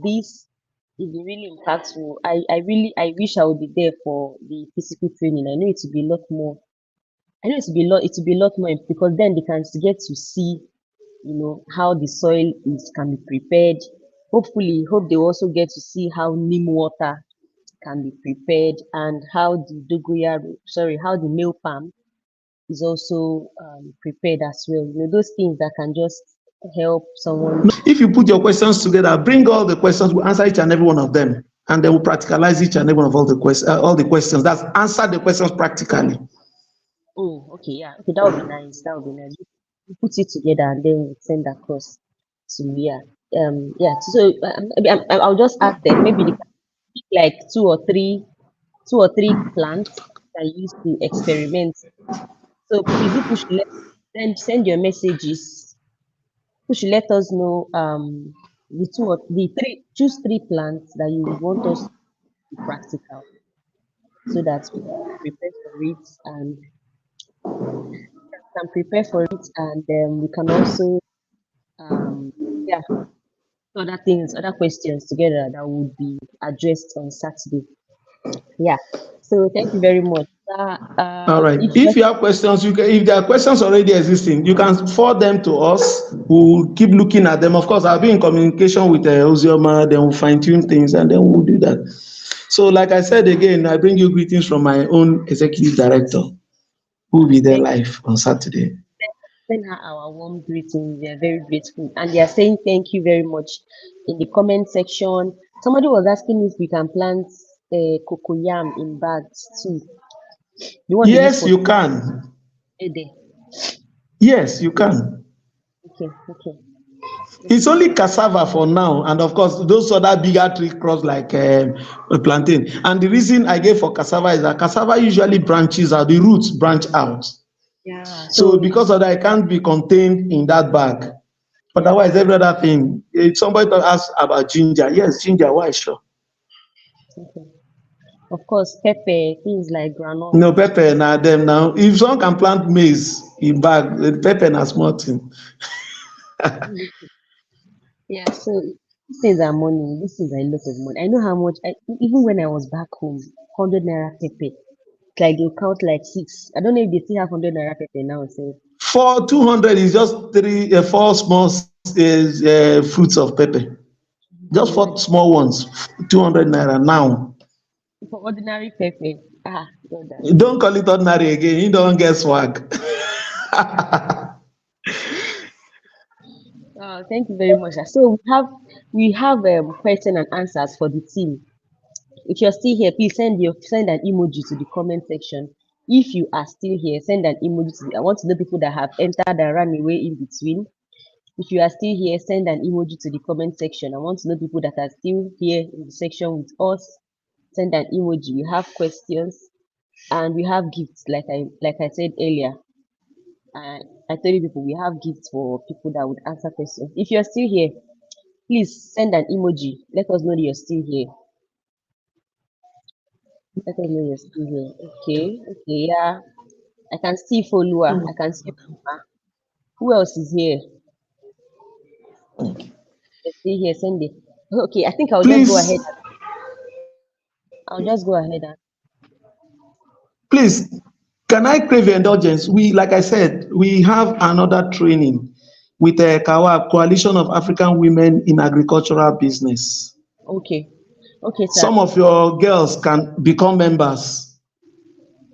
this. It's been really impactful. I wish I would be there for the physical training. I know it will be a lot more. I know it will be a lot more because then they can get to see, how the soil is can be prepared. Hopefully, hope they also get to see how neem water can be prepared and how the how the male palm is also prepared as well. Those things that can just help someone. If you put your questions together, bring all the questions, we'll answer each and every one of them. And then we'll practicalize each and every one of all the questions. That's answer the questions practically. Oh, okay, yeah, okay, that would be nice. That would be nice. We put it together and then we send across to yeah, yeah. So I'll just ask them. Maybe they can pick like two or three plants that you use to experiment. So please, you should send your messages. You should let us know the three choose three plants that you would want us to be practical so that we prepare for it and we can also yeah, other questions together that would be addressed on Saturday. Yeah. So thank you very much. All right. If you If just you have questions, if there are questions already existing, you can forward them to us. We'll keep looking at them. Of course, I'll be in communication with Ozioma, then we'll fine tune things and then we'll do that. So, like I said again, I bring you greetings from my own executive director, who will be there thank live on Saturday. send her our warm greetings. We are very grateful, and they are saying thank you very much in the comment section. Somebody was asking if we can plant cocoyam in bags too. The one they use Yes, for you can. Ede. Yes, you can. Okay, okay, It's okay. only cassava for now, and of course, those other bigger tree crops like plantain. And the reason I gave for cassava is that cassava usually branches out, the roots branch out. Yeah. So So because of that, it can't be contained in that bag. yeah. Otherwise, every other thing. If somebody ask about ginger, yes, ginger, why sure? Okay. Of course, pepper, things like granola. No pepper na them now. If someone can plant maize in bag, the pepper na small thing. Yeah, so these things are money. These things are a lot of money. I know how much. Even when I was back home, 100 naira pepper. It's like they'll count like six. I don't know if they still have 100 naira pepper now. So For 200 is just four small fruits of pepper. you can Just four imagine small ones, 200 naira now. for ordinary pepper. God, I beg. Don't call it ordinary again. You don't get swag. Thank you very much. So we have question and answers for the team. If you're still here, please send an emoji to the comment section. If you are still here, send an emoji I want to know people that have entered and ran away in between. If you are still here, send an emoji to the comment section. I want to know people that are still here in the section with us. Send an emoji. We have questions and we have gifts. Like I said earlier, I told you people we have gifts for people that would answer questions. If you're still here, please send an emoji. Let us know that you're still here. Let us know you're still here. Okay, okay, yeah. I can see follower. I can see Mama. Who else is here? You're still here. Send it. Okay, I think I'll just go ahead. Please, I'll just go ahead and please, can I crave your indulgence? Like I said, we have another training with the Coalition of African Women in Agricultural Business. okay. Okay, sir. Some of your girls can become members,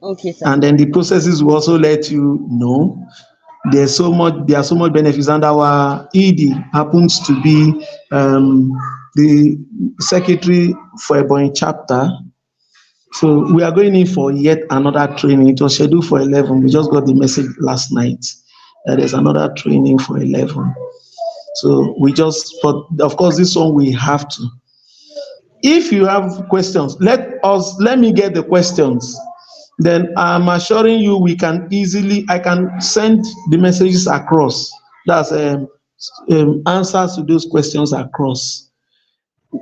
Okay, sir. and then the processes will also let you know. There are so much benefits, and our ED happens to be the secretary for Ebonyi chapter. So we are going in for yet another training. It was scheduled for 11. We just got the message last night that there's another training for 11. So but of course, this one we have to. If you have questions, let me get the questions. Then I'm assuring you I can send the messages across. That's answers to those questions across.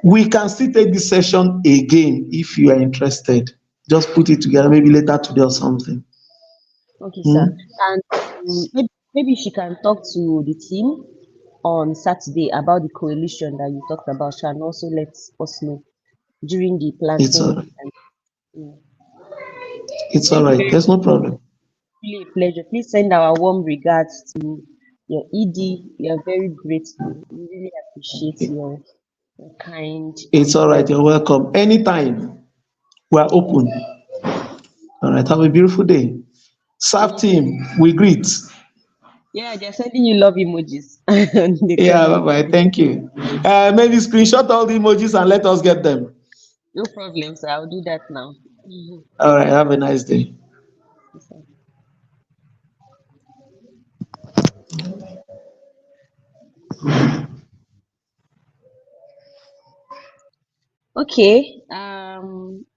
We can still take this session again if you are interested. Just put it together, maybe later today or something. Okay, sir. Hmm? And maybe she can talk to the team on Saturday about the coalition that you talked about. She can also let us know during the It's all planting. right. And, mm. It's all Thank you right. very There's no problem. Really a pleasure. Please send our warm regards to your ED. We are very grateful. We really appreciate your kind It's all right. words. You're welcome. Anytime we are open. All right. Have a beautiful day. SAF You too. team, we greet. Yeah, they're sending you love emojis on the Yeah, comment. bye bye. Thank you. Maybe screenshot all the emojis and let us get them. No problem, sir. I'll do that now. All right. Have a nice day. Okay.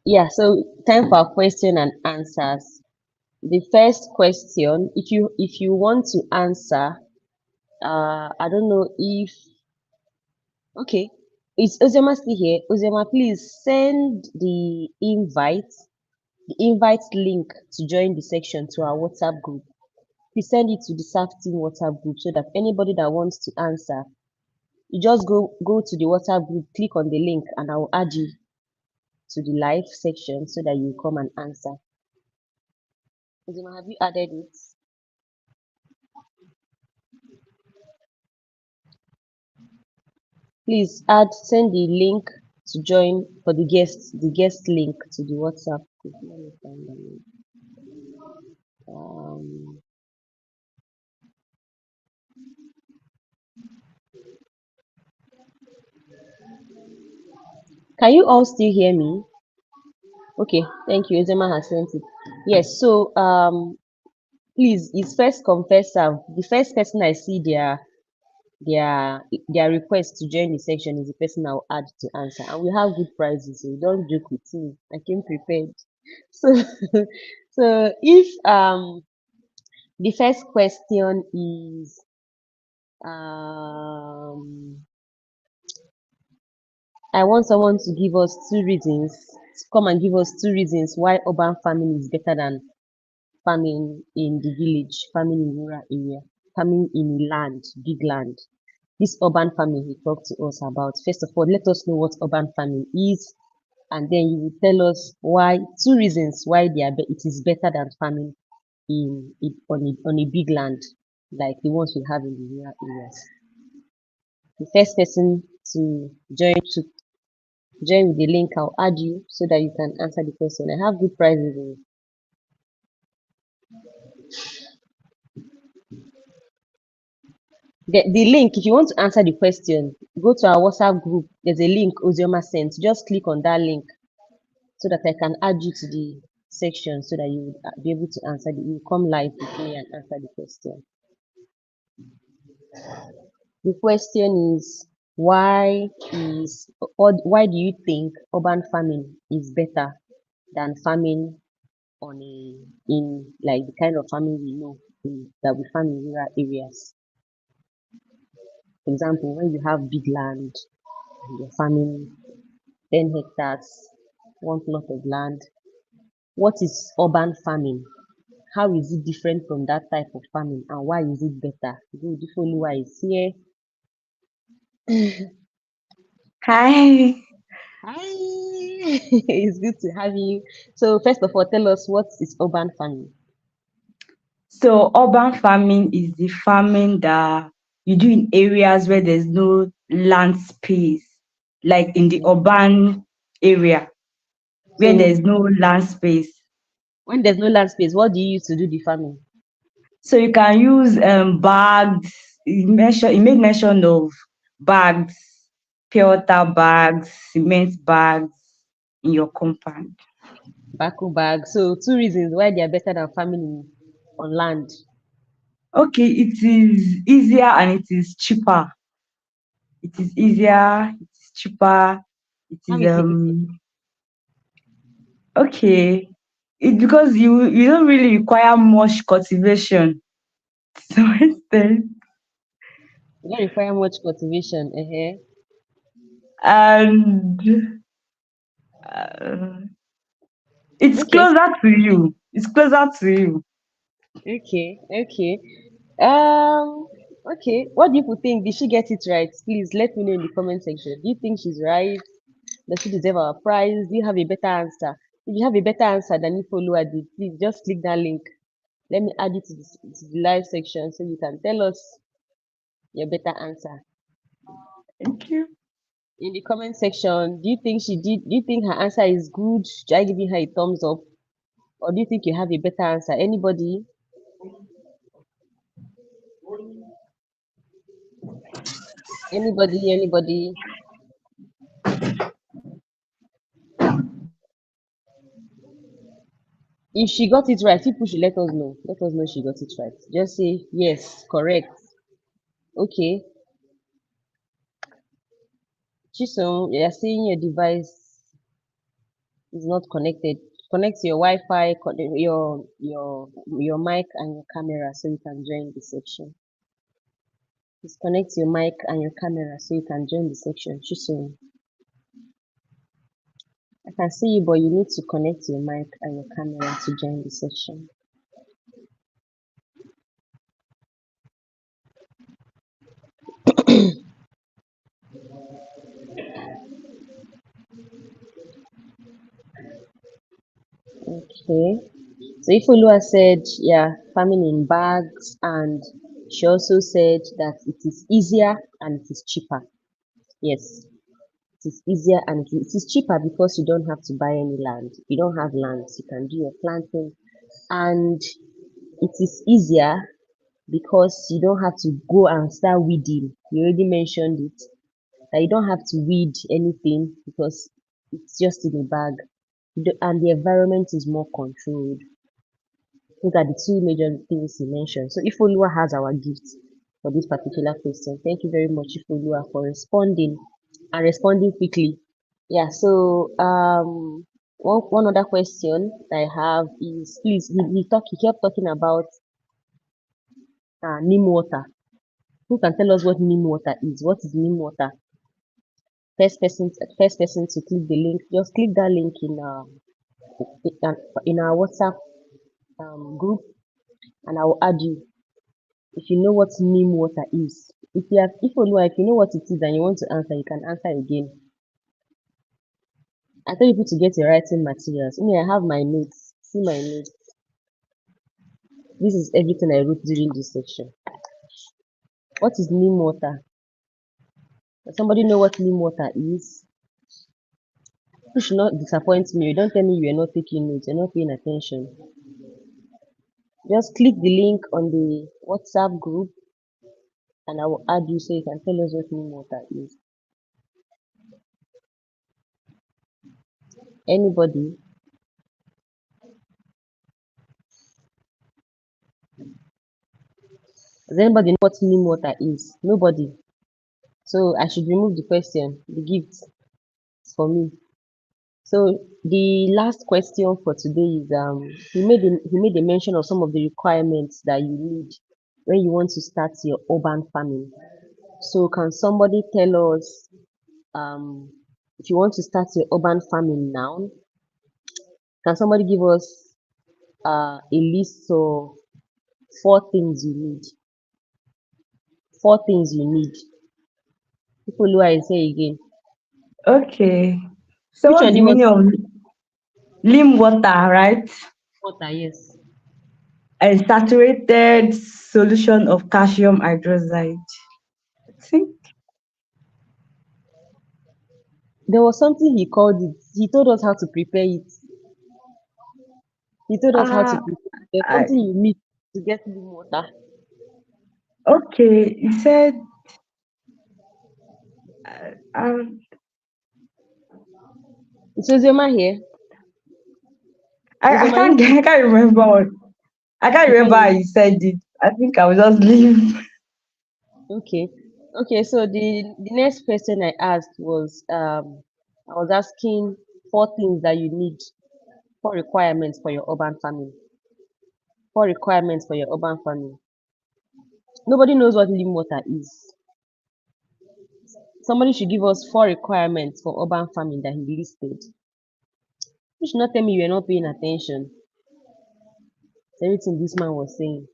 Yeah, so time for question and answers. The first question, if you want to answer, I don't know if okay. Is Ozema still here? Ozema, please send the invite link to join the section to our WhatsApp group. Please send it to the SAF Team WhatsApp group so that anybody that wants to answer, you just go to the WhatsApp group, click on the link, and I will add you to the live section so that you come and answer. Ozema, have you added it? Please send the link to join for the guest link to the WhatsApp group. Let me find the link. Um, can you all still hear me? Okay, thank you. Ozema has sent it. Yes, so please, it's first come first serve. The first person I see their their request to join the section is the person I'll add to answer. And we have good prizes, so don't joke with me. I came prepared. So so if the first question is I want someone to give us two reasons, to come and give us two reasons why urban farming is better than farming in the village, farming in rural area, farming in land, big land. This urban farming he talked to us about. First of all, let us know what urban farming is, and then you will tell us why, two reasons why it is better than farming on a big land like the ones we have in the rural areas. The first person to join with the link, I'll add you so that you can answer the question. I have good prizes. The link, if you want to answer the question, go to our WhatsApp group. There's a link Ozioma sent. Just click on that link so that I can add you to the section so that you would be able to you come live with me and answer the question. The question is why do you think urban farming is better than farming in like the kind of farming we know that we farm in rural areas? For example, when you have big land and you're farming 10 hectares, one plot of land, what is urban farming? How is it different from that type of farming and why is it better? Good, if only why is here. Hi. Hi, it's good to have you. So, first of all, tell us what is urban farming? So urban farming is the farming that you do in areas where there's no land space, like in the urban area where So, there's no land space. when there's no land space, what do you use to do the farming? So you can use bags. He made mention of bags, pure water bags, cement bags in your compound. Bako bag. So, two reasons why they are better than farming on land. Okay, it is easier and it is cheaper. It is easier, it is cheaper, It How is is it? okay. It's because you don't really require much cultivation to some extent. You don't require much cultivation. And uh, it's Okay, closer to you. It's closer to you. okay. Um, okay. What do you think? Did she get it right? Please let me know in the comment section. Do you think she's right? Does she deserve our prize? Do you have a better answer? If you have a better answer than you follow her did, please just click that link. Let me add it to the live section so you can tell us your better answer. Thank you. In the comment section, do you think she did? Do you think her answer is good? Should I give her a thumbs up? Or do you think you have a better answer? Anybody? Anybody? If she got it right, people should let us know. Let us know she got it right. Just say yes, correct. Okay. Chisom, you're saying your device is not connected. Connect your Wi-Fi, your mic and your camera so you can join the section. Just connect your mic and your camera so you can join the section. Chisom, I can see you, but you need to connect your mic and your camera to join the section. Okay. So Ifulua said, yeah, farming in bags, and she also said that it is easier and it is cheaper. Yes, it is easier and it is cheaper because you don't have to buy any land. You don't have land, you can do your planting, and it is easier because you don't have to go and start weeding. You already mentioned it, that you don't have to weed anything because it's just in a bag, and the environment is more controlled. Those are the two major things you mentioned. So Ifolua has our gift for this particular question. Thank you very much, Ifolua, for responding and responding quickly. Yeah, so one other question I have is, please, he kept talking about neem water. Who can tell us what neem water is? What is neem water? First person to click the link. Just click that link in our WhatsApp group, and I will add you. If you know what neem water is, if you know what it is and you want to answer, you can answer again. I tell people to get your writing materials. Me, I have my notes. See my notes. This is everything I wrote during this section. What is neem water? Does somebody know what neem water is? You should not disappoint me. You don't tell me you are not taking notes. You're not paying attention. Just click the link on the WhatsApp group and I will add you so you can tell us what neem water is. Anybody? Does anybody know what neem water is? Nobody. So I should remove the question, the gift for me. So the last question for today is he made a mention of some of the requirements that you need when you want to start your urban farming. So can somebody tell us if you want to start your urban farming now, can somebody give us a list of four things you need? Four things you need. People who I say again. Okay. So Which what's one do the you want? meaning of lim water, right? Water, yes. A saturated solution of calcium hydroxide. I think. There was something he called it. He told us how to prepare it. He told us how to Ah, prepare it. There's I, something you need to get clean water. okay. He said, um, It was Yoma here. I Uzoma, you can't I can't remember I can't you can't remember how remember. he said it. I think I will just leave. Okay. Okay, so the next question I asked was I was asking 4 things that you need, 4 requirements for your urban farming. 4 requirements for your urban farming. Nobody knows what lim water is. Somebody should give us 4 requirements for urban farming that he listed. You should not tell me you are not paying attention to everything this man was saying.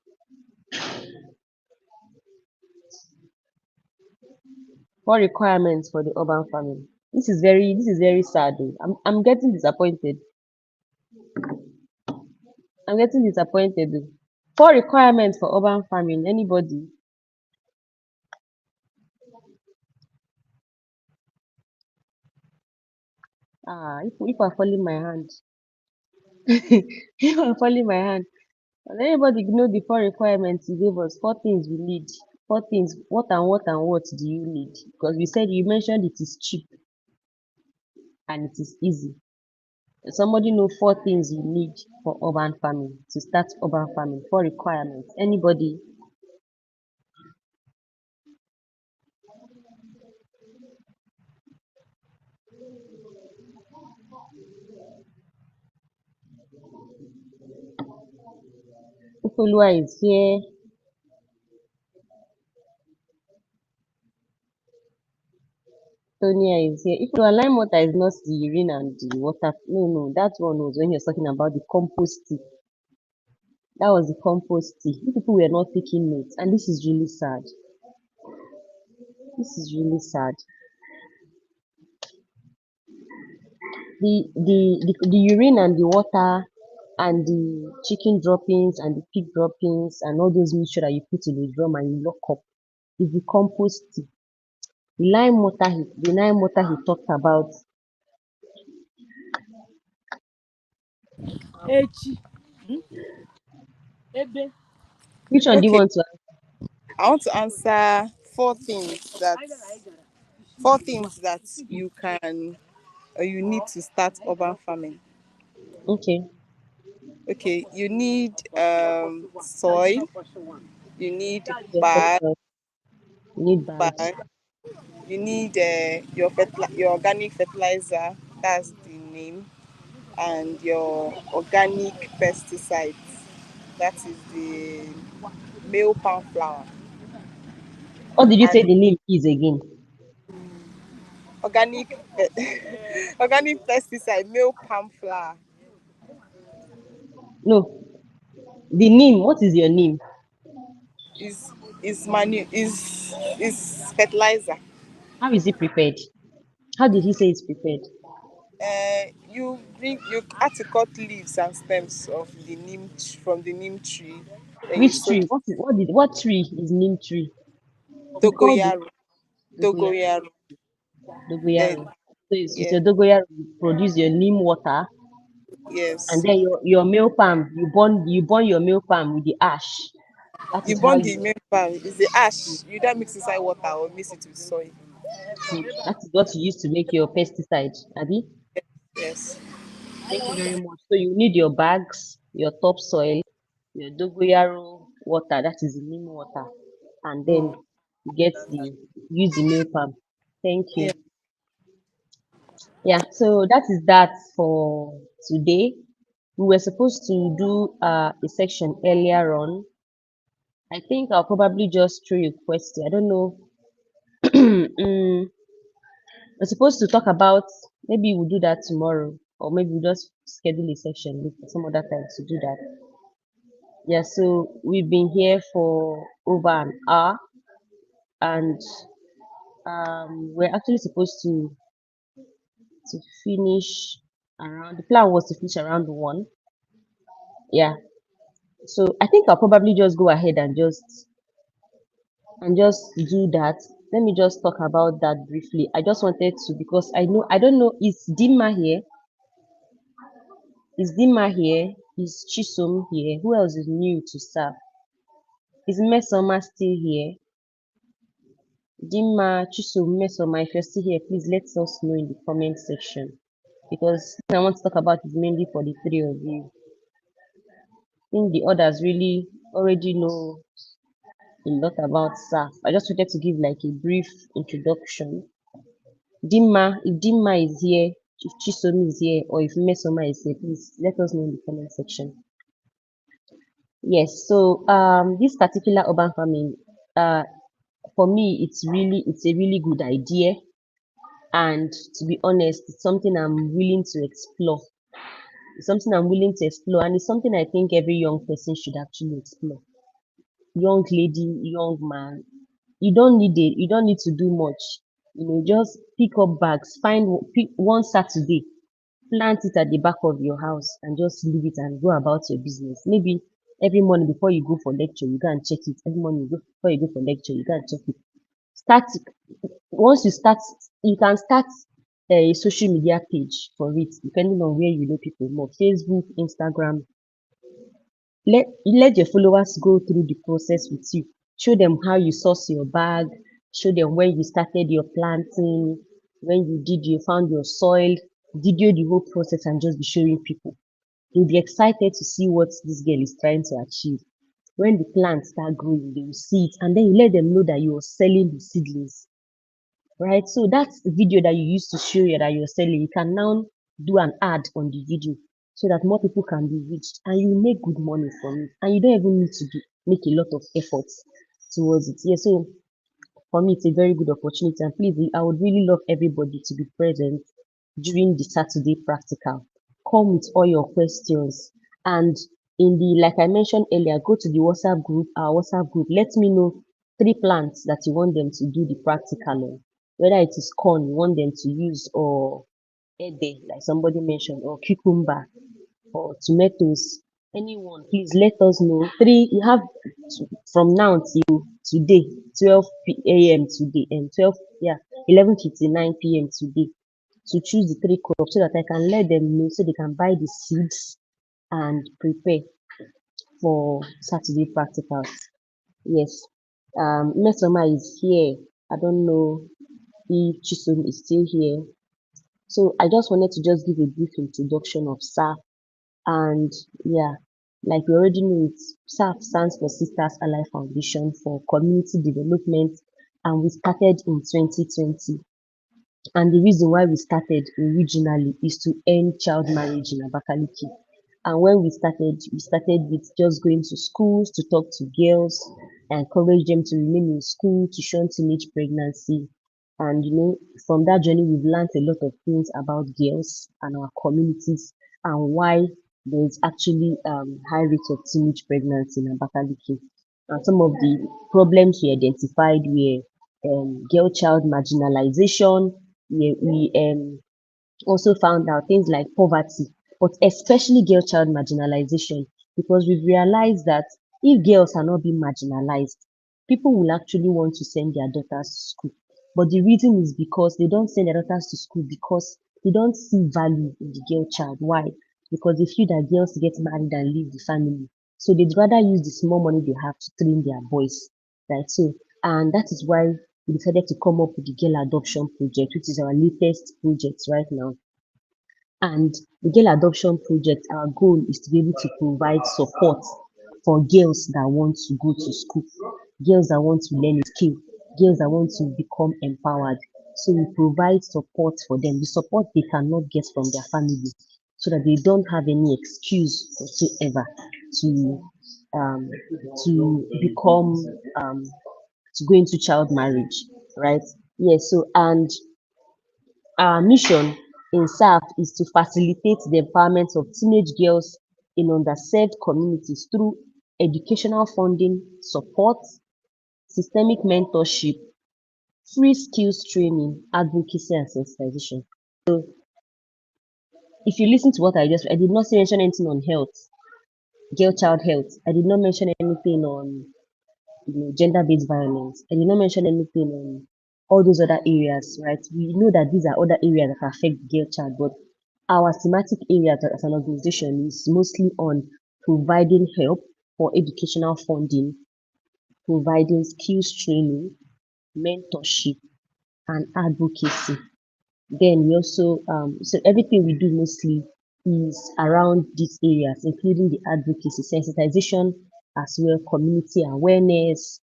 4 requirements for the urban farming. This is very sad. Oh. I'm getting disappointed. I'm getting disappointed. Oh. 4 requirements for urban farming. Anybody? If I fall in my hand, if I fall in my hand, and anybody know the 4 requirements he gave us? 4 things we need. 4 things. What do you need? Because you mentioned it is cheap and it is easy. Somebody know 4 things you need for urban farming to start urban farming. 4 requirements. Anybody? Ufolua is here. Tonia is here. If you align water is not the urine and the water, no, that one was when you're talking about the compost tea. That was the compost tea. You people were not taking notes, and this is really sad. This is really sad. The urine and the water and the chicken droppings and the pig droppings and all those mixture that you put in the drum and you lock up is the compost tea. The lime water he talked about. Echi. Ebe. Which one do you Okay, want to? I want to answer 4 things that you can or you need to start urban farming. Okay. Okay, you need soil, you need Your bag, topsoil. You need bags. bag, you need your organic fertilizer, that's the name, and your organic pesticides, that is the male palm flower, What did you say and the name is again? organic organic pesticide, male palm flower. No, the name. What is your name? is is fertilizer. How is it prepared? How did he say it's prepared? You have to cut leaves and stems of from the neem tree, then you Which soak tree? What tree is neem tree? He called it dogoyaro, dogoyaro. dogoyaro. Then Dogoyaro. So it's yeah, your dogoyaro you produce your neem water, and yes, then your male palm you burn your male palm with the ash. That you is how burn the you main palm. Is the ash. You either mix inside water or mix it with soil. that is what you use to make your pesticide. Abi? Yes. Thank you very much. So you need your bags, your topsoil, your dogoyaro water, that is the neem water, and then you use the male palm. Thank Yeah. you. Yeah, so that is that for today. We were supposed to do a section earlier on. I think I'll probably just throw you a question. I don't know. We're supposed to talk about, maybe we'll do that tomorrow, or maybe we'll just schedule a section some other time to do that. Yeah, so we've been here for over an hour, and we're actually supposed to finish around. The plan was to finish around 1. Yeah, so I think I'll probably just go ahead and just do that. Let me just talk about that briefly. I just wanted to, because I don't know, is Dima here? Is Dima here? Is Chisom here? Who else is new to staff? Is Mesoma still here? Dima, Chisom, Mesoma, if you're still here, please let us know in the comment section. Because what I want to talk about is mainly for the 3 of you. I think the others really already know a lot about SAF. I just wanted to give like a brief introduction Dimma, if Dimma is here, if Chisomi is here, or if Mesoma is here, please let us know in the comment section. Yes, so this particular urban farming, uh, for me, it's a really good idea, and to be honest, it's something I'm willing to explore. It's something I'm willing to explore, and it's something I think every young person should actually explore. Young lady, young man, you don't need to do much. Just pick up bags, pick one Saturday, plant it at the back of your house, and just leave it and go about your business. Maybe every morning before you go for lecture, you go and check it. Every morning before you go for lecture, you go and check it. Start Once you start, you can start a social media page for it, depending on where you know people more. Facebook, Instagram. Let your followers go through the process with you. Show them how you source your bag. Show them when you started your planting, when you found your soil. Video the whole process and just be showing people. They'll be excited to see what this girl is trying to achieve. When the plants start growing, they will see it, and then you let them know that you are selling the seedlings, right? So that's the video that you used to show you that you're selling. You can now do an ad on the video so that more people can be reached, and you make good money from it, and you don't even need to make a lot of efforts towards it. Yeah, so for me, it's a very good opportunity, and please, I would really love everybody to be present during the Saturday practical. Come with all your questions, and like I mentioned earlier, go to the WhatsApp group, our WhatsApp group. Let me know 3 plants that you want them to do the practical on, whether it is corn you want them to use, or ede, like somebody mentioned, or cucumber, or tomatoes, anyone, please let us know. You have from now till today, 12 a.m. today, and 12, yeah, 11:59 p.m. today, to choose the 3 crops so that I can let them know so they can buy the seeds and prepare for Saturday practicals. Yes. Mesoma is here. I don't know if Chisom is still here. So I just wanted to just give a brief introduction of SAF. And yeah, like we already know, SAF stands for Sisters Ally Foundation for Community Development, and we started in 2020. And the reason why we started originally is to end child marriage in Abakaliki. And when we started with just going to schools to talk to girls, encourage them to remain in school, to shun teenage pregnancy. And from that journey, we've learned a lot of things about girls and our communities, and why there's actually high rates of teenage pregnancy in Abakaliki. And some of the problems we identified were girl child marginalization. We also found out things like poverty, but especially girl child marginalization, because we've realized that if girls are not being marginalized, people will actually want to send their daughters to school. But the reason is because they don't send their daughters to school because they don't see value in the girl child. Why? Because they feel that girls get married and leave the family. So they'd rather use the small money they have to train their boys, right? So, and that is why we decided to come up with the Girl Adoption Project, which is our latest project right now. And the Girl Adoption Project, our goal is to be able to provide support for girls that want to go to school, girls that want to learn a skill, girls that want to become empowered. So we provide support for them, the support they cannot get from their family, so that they don't have any excuse whatsoever to um, become to go into child marriage, right? Yes. So, and our mission in SAF is to facilitate the empowerment of teenage girls in underserved communities through educational funding, support, systemic mentorship, free skills training, advocacy, and sensitization. So, if you listen to what I did not mention anything on health, girl child health. I did not mention anything on gender-based violence. I did not mention anything on all those other areas, right? We know that these are other areas that affect girl child, but our thematic area as an organization is mostly on providing help for educational funding, providing skills training, mentorship, and advocacy. Then we also, so everything we do mostly is around these areas, including the advocacy, sensitization, as well, community awareness,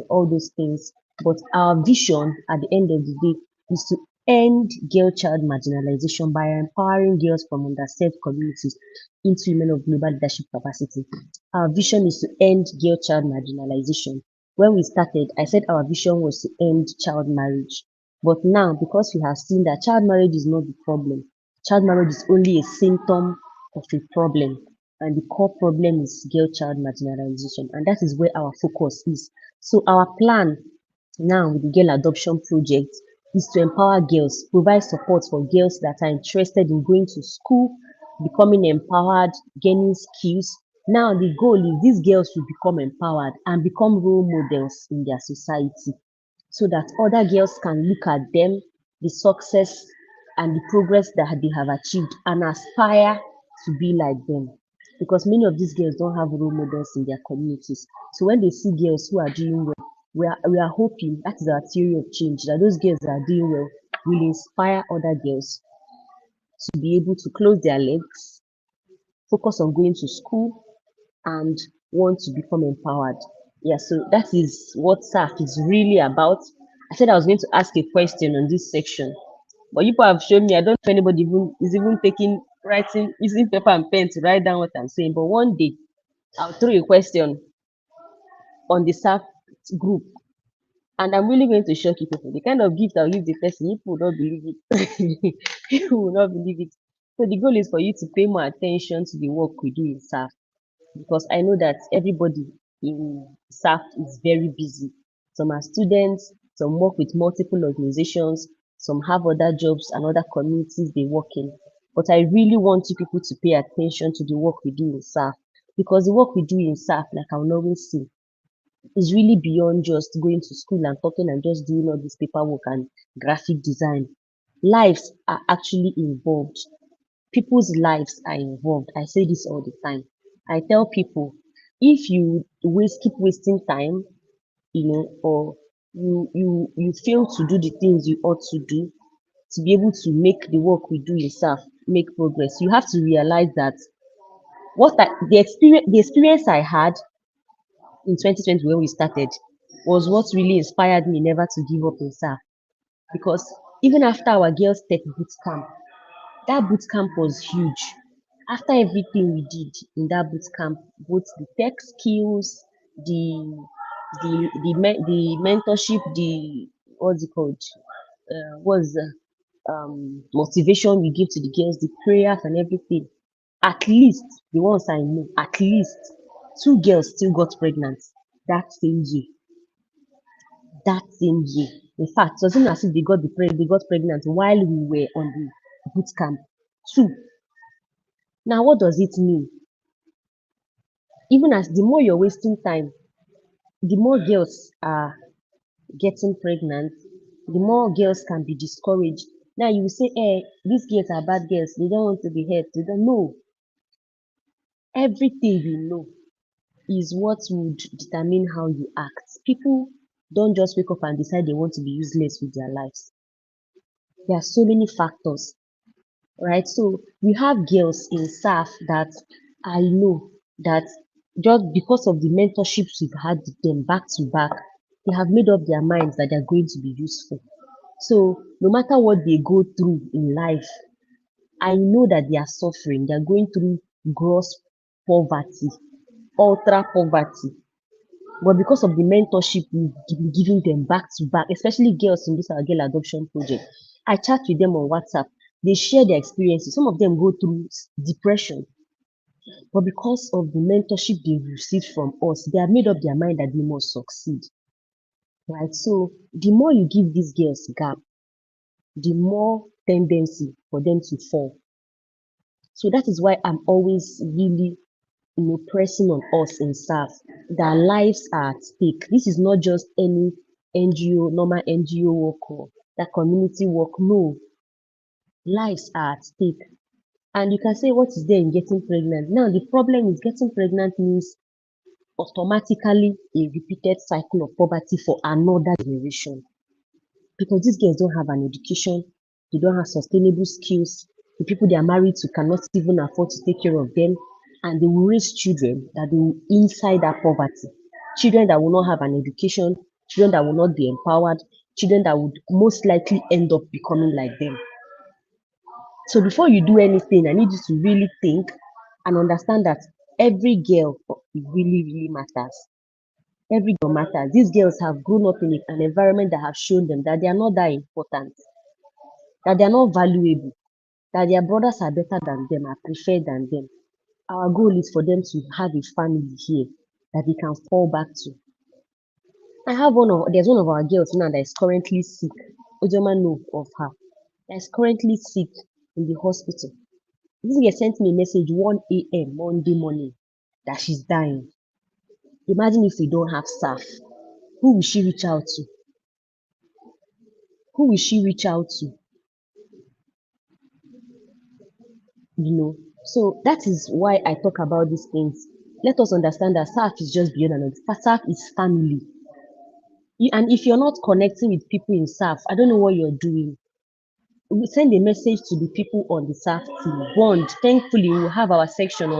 all those things. But our vision at the end of the day is to end girl child marginalization by empowering girls from underserved communities into women of global leadership capacity. Our vision is to end girl child marginalization. When we started, I said our vision was to end child marriage. But now, because we have seen that child marriage is not the problem, child marriage is only a symptom of a problem. And the core problem is girl child marginalization. And that is where our focus is. So our plan now with the girl adoption project is to empower girls, provide support for girls that are interested in going to school, becoming empowered, gaining skills. Now the goal is these girls will become empowered and become role models in their society so that other girls can look at them, the success and the progress that they have achieved and aspire to be like them. Because many of these girls don't have role models in their communities. So when they see girls who are doing well, we are hoping that is our theory of change, that those girls that are doing well will inspire other girls to be able to close their legs, focus on going to school, and want to become empowered. Yeah, so that is what SAF is really about. I said I was going to ask a question on this section, but you people have shown me I don't know if anybody even taking writing using paper and pen to write down what I'm saying. But one day I'll throw a question on the SAF group, and I'm really going to shock you people. The kind of gift I'll give the person, you will not believe it. You will not believe it. So the goal is for you to pay more attention to the work we do in SAF, because I know that everybody in SAF is very busy. Some are students, some work with multiple organizations, some have other jobs and other communities they work in. But I really want you people to pay attention to the work we do in SAF, because the work we do in SAF, like I will always say, is really beyond just going to school and talking and just doing all this paperwork and graphic design. Lives are actually involved. People's lives are involved. I say this all the time. I tell people, if you keep wasting time, or you fail to do the things you ought to do to be able to make the work we do yourself make progress, you have to realize that the experience I had in 2020 when we started was what really inspired me never to give up in SAF. Because even after our girls tech boot camp, that boot camp was huge. After everything we did in that boot camp, both the tech skills, the the mentorship, the what's it called? Was motivation we give to the girls, the prayers and everything. At least the ones I know, at least two girls still got pregnant that same year. That same year. In fact, it wasn't as if they got pregnant while we were on the boot camp. Two. Now, what does it mean? Even as the more you're wasting time, the more girls are getting pregnant, the more girls can be discouraged. Now you will say, these girls are bad girls, they don't want to be helped. They don't know. Everything you know is what would determine how you act. People don't just wake up and decide they want to be useless with their lives. There are so many factors, right? So we have girls in SAF that I know that just because of the mentorships we've had with them back to back, they have made up their minds that they're going to be useful. So no matter what they go through in life, I know that they are suffering. They are going through gross poverty, ultra poverty. But because of the mentorship we've been giving them back to back, especially girls in this our girl adoption project, I chat with them on WhatsApp. They share their experiences. Some of them go through depression, but because of the mentorship they've received from us, they have made up their mind that they must succeed. Right? So the more you give these girls gap, the more tendency for them to fall. So that is why I'm always really pressing on us in SAF that lives are at stake. This is not just any NGO, normal NGO work or that community work. No, lives are at stake. And you can say, what is there in getting pregnant? Now, the problem is getting pregnant means automatically a repeated cycle of poverty for another generation. Because these girls don't have an education, they don't have sustainable skills. The people they are married to cannot even afford to take care of them, and they will raise children that will inside that poverty. Children that will not have an education, children that will not be empowered, children that would most likely end up becoming like them. So before you do anything, I need you to really think and understand that every girl really, really matters. Every girl matters. These girls have grown up in an environment that have shown them that they are not that important, that they are not valuable, that their brothers are better than them, are preferred than them. Our goal is for them to have a family here that they can fall back to. There's one of our girls now that is currently sick. Ojoma know of her. That is currently sick in the hospital. This girl sent me a message 1 a.m. Monday morning that she's dying. Imagine if we don't have staff. Who will she reach out to? Who will she reach out to? So that is why I talk about these things. Let us understand that SAF is just beyond an SAF is family. And if you're not connecting with people in SAF, I don't know what you're doing. We send a message to the people on the SAF team. Bond. Thankfully, we'll have our section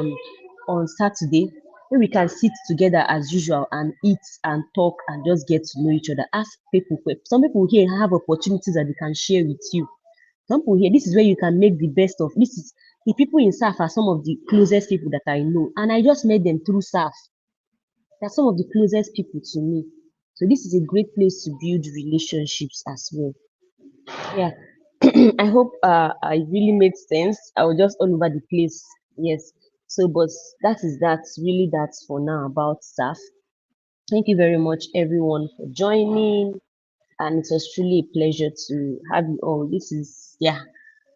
on Saturday where we can sit together as usual and eat and talk and just get to know each other. Ask people. Some people here have opportunities that they can share with you. Some people here, this is where you can make the best of. This is the people in SAF are some of the closest people that I know, and I just met them through SAF. They're some of the closest people to me. So this is a great place to build relationships as well. Yeah. I hope I really made sense. I was just all over the place. Yes. So, but that's really that's for now about SAF. Thank you very much, everyone, for joining. And it was truly a pleasure to have you all. This is, yeah,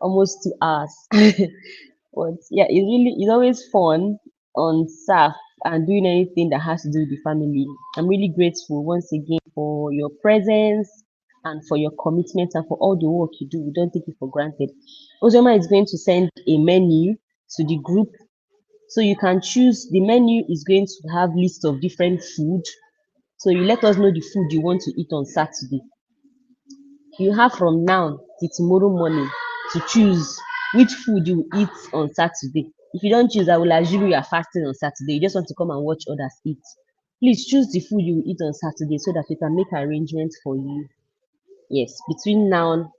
almost 2 hours. But yeah, it's always fun on SAF and doing anything that has to do with the family. I'm really grateful once again for your presence and for your commitment and for all the work you do. We don't take it for granted. Ozoma is going to send a menu to the group. So you can choose, the menu is going to have lists of different food. So you let us know the food you want to eat on Saturday. You have from now till tomorrow morning to choose which food you will eat on Saturday. If you don't choose, I will assume you are fasting on Saturday. You just want to come and watch others eat. Please choose the food you will eat on Saturday so that we can make arrangements for you. Yes, between now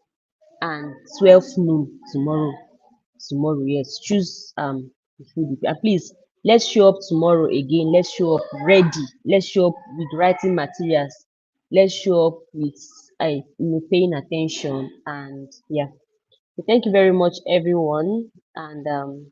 and 12 noon tomorrow. Tomorrow, yes. Choose the food. And please, let's show up tomorrow again. Let's show up ready. Let's show up with writing materials. Let's show up with paying attention. And yeah. So thank you very much, everyone. And